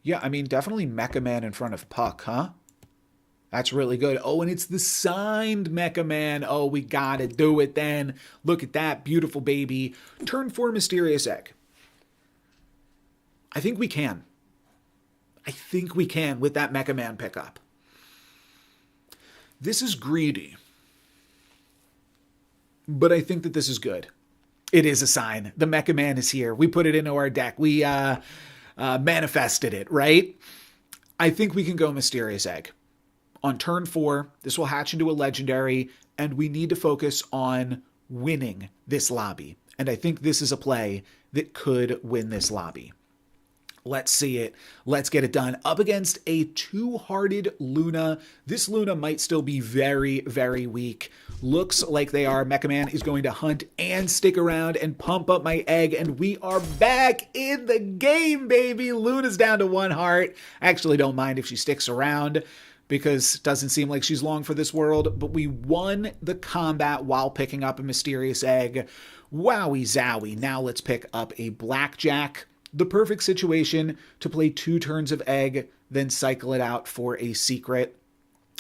Yeah, I mean, definitely Mecha Man in front of Puck, huh? That's really good. Oh, and it's the signed Mecha Man. Oh, we gotta do it then. Look at that beautiful baby. Turn 4 Mysterious Egg. I think we can. I think we can with that Mecha Man pickup. This is greedy. But I think that this is good. It is a sign. The Mecha Man is here. We put it into our deck. We manifested it, right? I think we can go Mysterious Egg. On turn 4, this will hatch into a legendary, and we need to focus on winning this lobby. And I think this is a play that could win this lobby. Let's see it. Let's get it done. Up against a 2-hearted Luna. This Luna might still be very, very weak. Looks like they are. Mecha Man is going to hunt and stick around and pump up my egg. And we are back in the game, baby. Luna's down to 1 heart. I actually don't mind if she sticks around, because it doesn't seem like she's long for this world. But we won the combat while picking up a Mysterious Egg. Wowie zowie. Now let's pick up a Blackjack. The perfect situation to play 2 turns of egg, then cycle it out for a secret.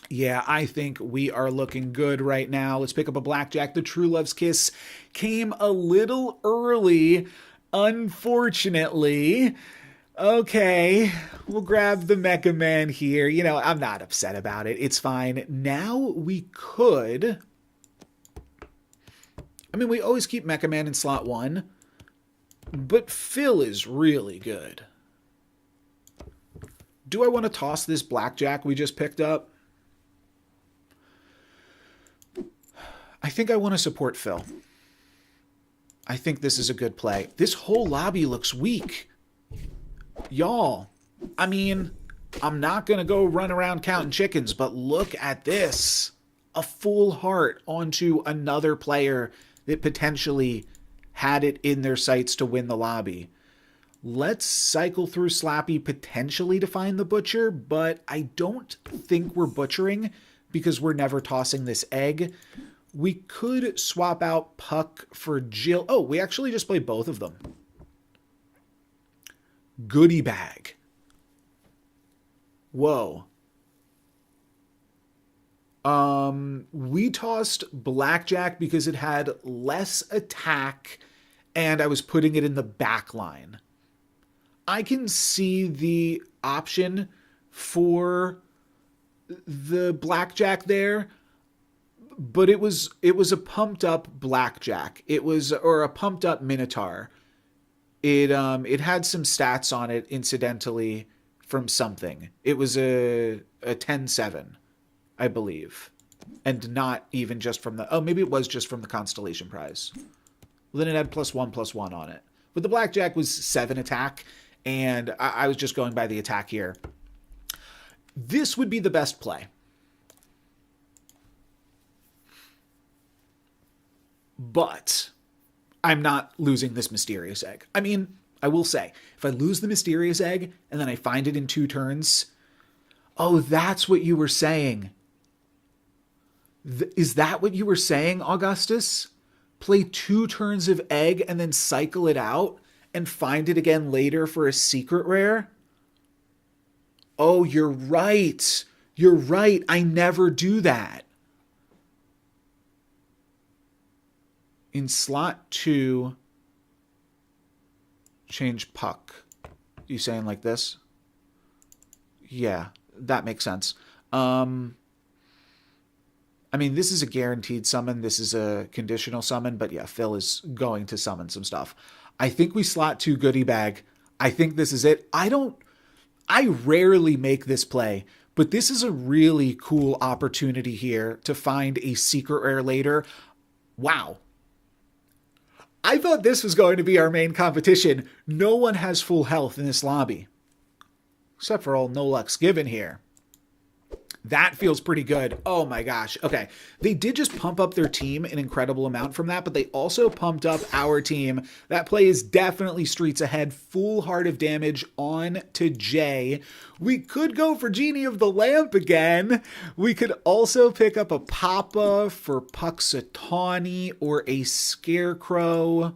Yeah, I think we are looking good right now. Let's pick up a Blackjack. The True Love's Kiss came a little early, unfortunately. Okay, we'll grab the Mecha Man here. You know, I'm not upset about it. It's fine. Now we could... I mean, we always keep Mecha Man in slot 1. But Phil is really good. Do I want to toss this Blackjack we just picked up? I think I want to support Phil. I think this is a good play. This whole lobby looks weak. Y'all, I mean, I'm not going to go run around counting chickens, but look at this. A full heart onto another player that potentially had it in their sights to win the lobby. Let's cycle through Slappy potentially to find the Butcher, but I don't think we're butchering because we're never tossing this egg. We could swap out Puck for Jill. Oh, we actually just play both of them. Goodie bag. Whoa. We tossed blackjack because it had less attack and I was putting it in the back line. I can see the option for the blackjack there, but it was a pumped up blackjack. It was, or a pumped up minotaur. It had some stats on it incidentally from something. It was a 10-7, I believe. And not even just from the, oh, maybe it was just from the constellation prize. Well, then it had +1/+1 on it. But the blackjack was 7 attack, and I was just going by the attack here. This would be the best play. But I'm not losing this mysterious egg. I mean, I will say, if I lose the mysterious egg and then I find it in 2 turns, oh, that's what you were saying. Is that what you were saying, Augustus? Play 2 turns of egg and then cycle it out and find it again later for a secret rare? Oh, you're right. You're right. I never do that. In slot 2, change Puck. You saying like this? Yeah, that makes sense. I mean, this is a guaranteed summon. This is a conditional summon. But yeah, Phil is going to summon some stuff. I think we slot 2 goodie bag. I think this is it. I rarely make this play, but this is a really cool opportunity here to find a secret rare later. Wow. I thought this was going to be our main competition. No one has full health in this lobby. Except for old NoLucksGiven here. That feels pretty good. Oh my gosh. Okay. They did just pump up their team an incredible amount from that, but they also pumped up our team. That play is definitely streets ahead. Full heart of damage on to Jay. We could go for Genie of the Lamp again. We could also pick up a Papa for Puxatawny or a Scarecrow.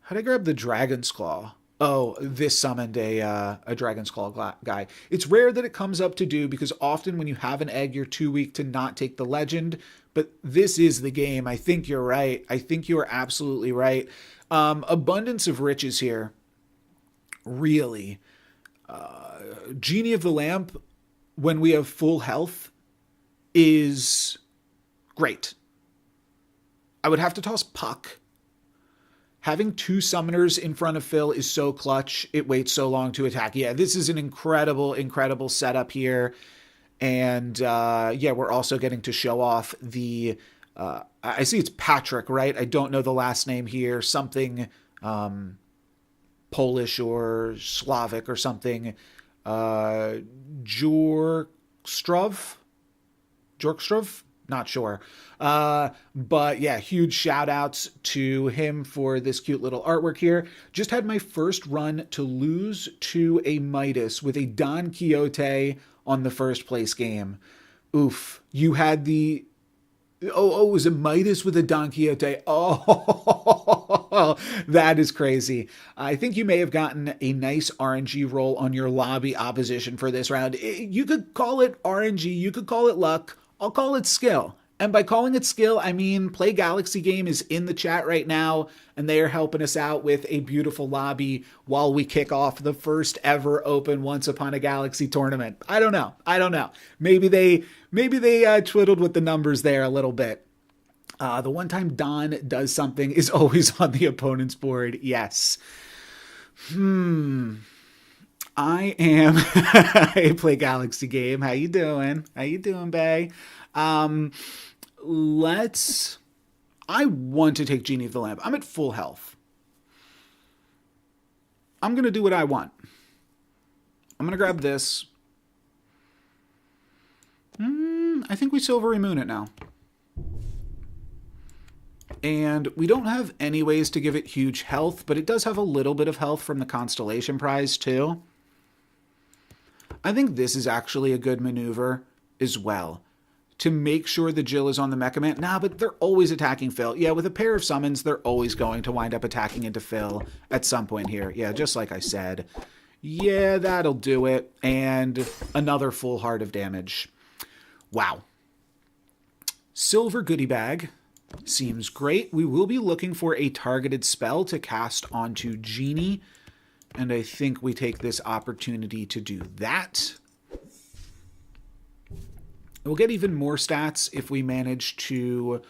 How'd I grab the Dragon's Claw? Oh, this summoned a Dragon's Claw guy. It's rare that it comes up to do because often when you have an egg, you're too weak to not take the legend. But this is the game. I think you're right. I think you are absolutely right. Abundance of riches here. Really. Genie of the Lamp, when we have full health, is great. I would have to toss Puck. Having 2 summoners in front of Phil is so clutch. It waits so long to attack. Yeah, this is an incredible, incredible setup here. And yeah, we're also getting to show off the... I see it's Patrick, right? I don't know the last name here. Something Polish or Slavic or something. Jorkstrov? Not sure. But yeah, huge shout outs to him for this cute little artwork here. Just had my first run to lose to a Midas with a Don Quixote on the first place game. Oof. You had the... Oh, it was a Midas with a Don Quixote. Oh, that is crazy. I think you may have gotten a nice RNG roll on your lobby opposition for this round. You could call it RNG. You could call it luck. I'll call it skill. And by calling it skill, I mean Play Galaxy Game is in the chat right now, and they are helping us out with a beautiful lobby while we kick off the first ever open Once Upon a Galaxy tournament. I don't know. Maybe they twiddled with the numbers there a little bit. The one time Don does something is always on the opponent's board. Yes. I am a Play Galaxy Game. How you doing? Bae? I want to take Genie of the Lamp. I'm at full health. I'm going to do what I want. I'm going to grab this. I think we Silvery Moon it now. And we don't have any ways to give it huge health, but it does have a little bit of health from the Constellation Prize too. I think this is actually a good maneuver as well. to make sure the Jill is on the Mecha Man. Nah, but they're always attacking Phil. Yeah, with a pair of summons, they're always going to wind up attacking into Phil at some point here. Yeah, just like I said. Yeah, that'll do it. And another full heart of damage. Wow. Silver goodie bag. Seems great. We will be looking for a targeted spell to cast onto Genie. And I think we take this opportunity to do that. We'll get even more stats if we manage to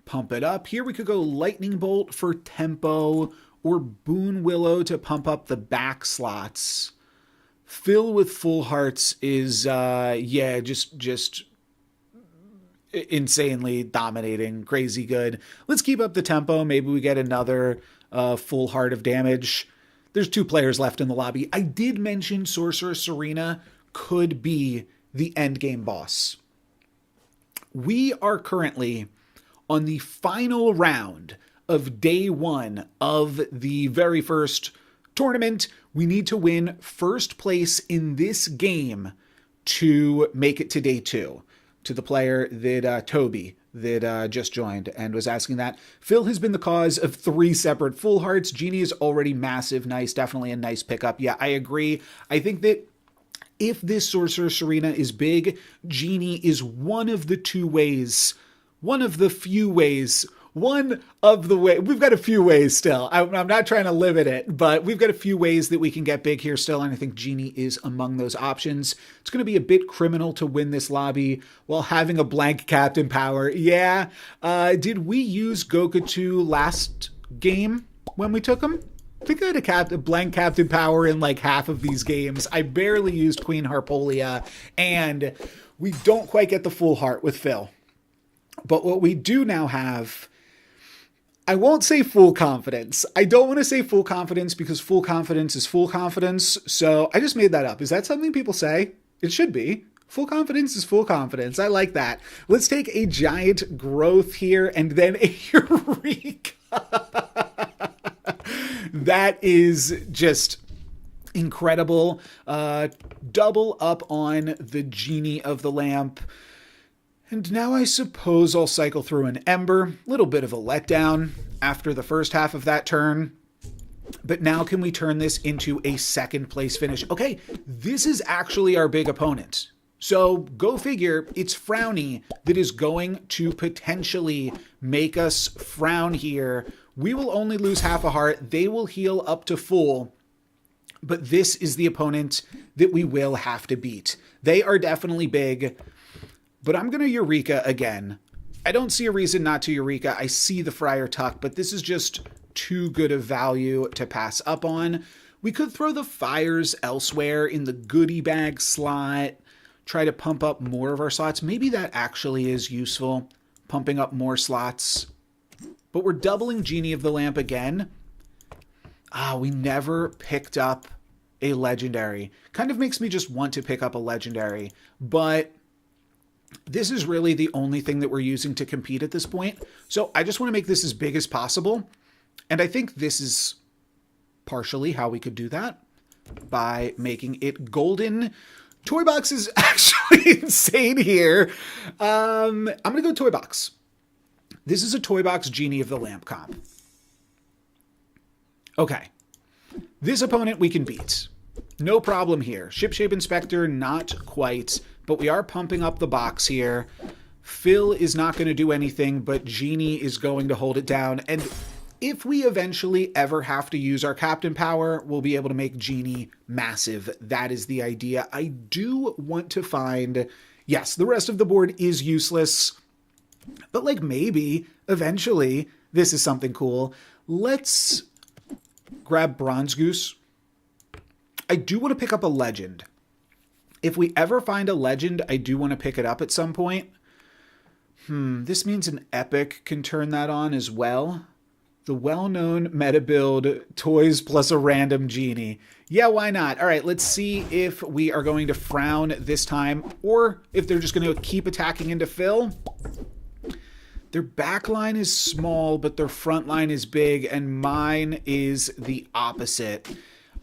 pump it up. Here we could go Lightning Bolt for tempo or Boon Willow to pump up the back slots. Phil with full hearts is, yeah, just insanely dominating. Crazy good. Let's keep up the tempo. Maybe we get another full heart of damage. There's 2 players left in the lobby. I did mention Sorceress Serena could be the endgame boss. We are currently on the final round of day 1 of the very first tournament. We need to win first place in this game to make it to day 2. To the player that, Toby, that just joined and was asking that. Phil has been the cause of 3 separate full hearts. Genie is already massive. Nice. Definitely a nice pickup. Yeah, I agree. I think that if this Sorcerer Serena is big, Genie is one of the few ways, we've got a few ways still. I'm not trying to limit it, but we've got a few ways that we can get big here still, and I think Genie is among those options. It's going to be a bit criminal to win this lobby while having a blank captain power. Yeah, did we use Gokatoo last game when we took him? I think I had a blank captain power in like half of these games. I barely used Queen Harpolia, and we don't quite get the full heart with Phil. But what we do now have, I won't say full confidence. I don't want to say full confidence because full confidence is full confidence. So I just made that up. Is that something people say? It should be. Full confidence is full confidence. I like that. Let's take a giant growth here and then a Eureka. That is just incredible. Double up on the Genie of the Lamp. And now I suppose I'll cycle through an Ember. Little bit of a letdown after the first half of that turn. But now can we turn this into a second place finish? Okay, this is actually our big opponent. So go figure, it's Frowny that is going to potentially make us frown here. We will only lose half a heart. They will heal up to full. But this is the opponent that we will have to beat. They are definitely big. But I'm going to Eureka again. I don't see a reason not to Eureka. I see the Friar Tuck, but this is just too good of value to pass up on. We could throw the fires elsewhere in the goodie bag slot. Try to pump up more of our slots. Maybe that actually is useful. Pumping up more slots. But we're doubling Genie of the Lamp again. We never picked up a legendary. Kind of makes me just want to pick up a legendary. But this is really the only thing that we're using to compete at this point. So I just want to make this as big as possible. And I think this is partially how we could do that. By making it golden. Toy box is actually insane here. I'm going to go toy box. This is a toy box Genie of the Lamp comp. Okay. This opponent we can beat. No problem here. Shipshape Inspector, not quite. But we are pumping up the box here. Phil is not going to do anything, but Genie is going to hold it down. And if we eventually ever have to use our captain power, we'll be able to make Genie massive. That is the idea. I do want to find... Yes, the rest of the board is useless. But like maybe, eventually, this is something cool. Let's grab Bronze Goose. I do want to pick up a legend. If we ever find a legend, I do want to pick it up at some point. This means an epic can turn that on as well. The well-known meta build, toys plus a random Genie. Yeah, why not? All right, let's see if we are going to frown this time, or if they're just going to keep attacking into Phil. Their back line is small, but their front line is big, and mine is the opposite.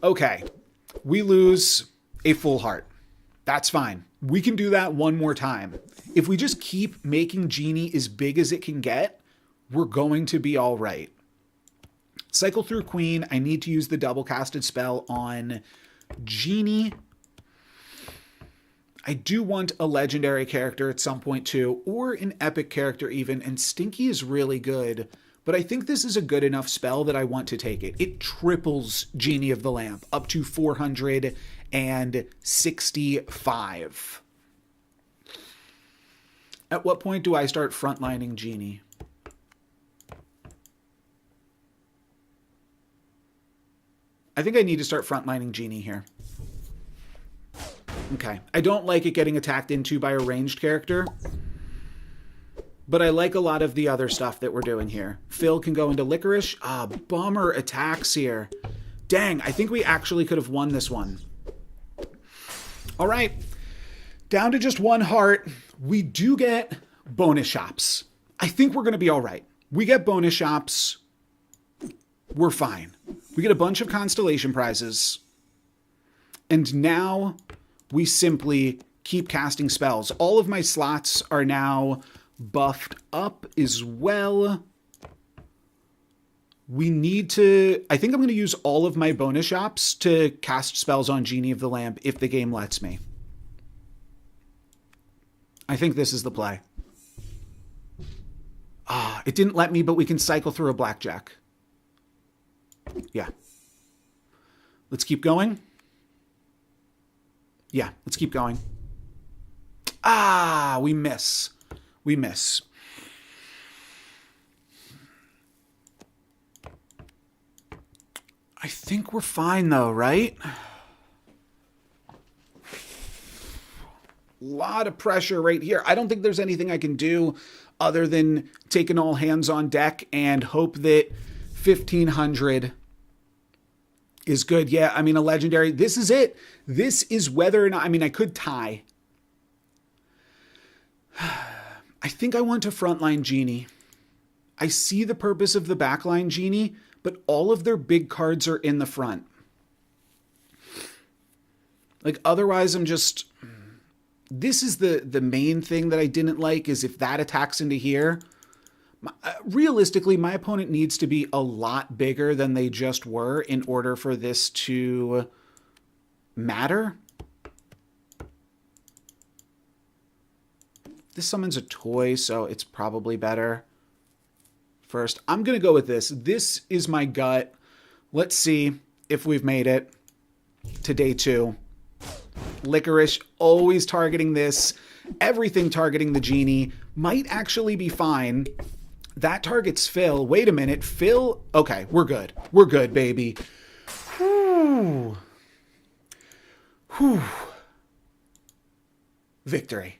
Okay, we lose a full heart. That's fine. We can do that one more time. If we just keep making Genie as big as it can get, we're going to be all right. Cycle through Queen. I need to use the double casted spell on Genie. I do want a legendary character at some point too, or an epic character even, and Stinky is really good, but I think this is a good enough spell that I want to take it. It triples Genie of the Lamp up to 465. At what point do I start frontlining Genie? I think I need to start frontlining Genie here. Okay. I don't like it getting attacked into by a ranged character, but I like a lot of the other stuff that we're doing here. Phil can go into Licorice. Bummer attacks here. Dang, I think we actually could have won this one. All right. Down to just one heart. We do get bonus shops. I think we're going to be all right. We get bonus shops. We're fine. We get a bunch of constellation prizes. And now we simply keep casting spells. All of my slots are now buffed up as well. We need to... I think I'm going to use all of my bonus shops to cast spells on Genie of the Lamp if the game lets me. I think this is the play. It didn't let me, but we can cycle through a blackjack. Yeah. Let's keep going. Yeah, let's keep going. We miss. We miss. I think we're fine though, right? Lot of pressure right here. I don't think there's anything I can do other than take an all hands on deck and hope that 1500 is good. Yeah, I mean, a legendary. This is it. This is whether or not... I mean, I could tie. I think I want to frontline Genie. I see the purpose of the backline Genie, but all of their big cards are in the front. Like, otherwise I'm just... This is the main thing that I didn't like, is if that attacks into here. Realistically, my opponent needs to be a lot bigger than they just were in order for this to matter. This summons a toy, so it's probably better. First, I'm going to go with this. This is my gut. Let's see if we've made it to day 2. Licorice, always targeting this. Everything targeting the Genie. Might actually be fine. That targets Phil. Wait a minute. Phil... Okay, we're good. We're good, baby. Whew. Whew. Victory.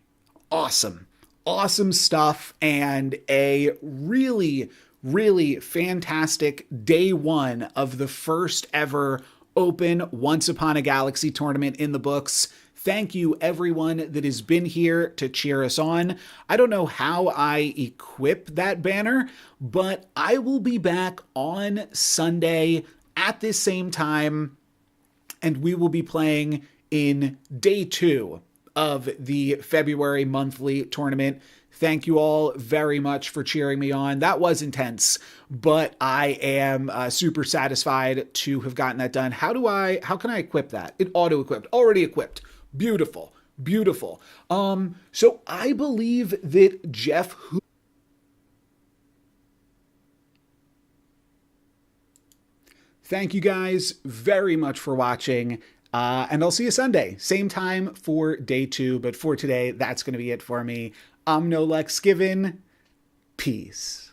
Awesome. Awesome stuff. And a really, really fantastic day 1 of the first ever Open Once Upon a Galaxy tournament in the books. Thank you, everyone that has been here to cheer us on. I don't know how I equip that banner, but I will be back on Sunday at this same time, and we will be playing in day 2 of the February monthly tournament. Thank you all very much for cheering me on. That was intense, but I am super satisfied to have gotten that done. How can I equip that? It auto-equipped, already equipped. Beautiful, beautiful. So I believe that Jeff... Thank you guys very much for watching. And I'll see you Sunday. Same time for day 2. But for today, that's going to be it for me. I'm NoLucksGiven. Peace.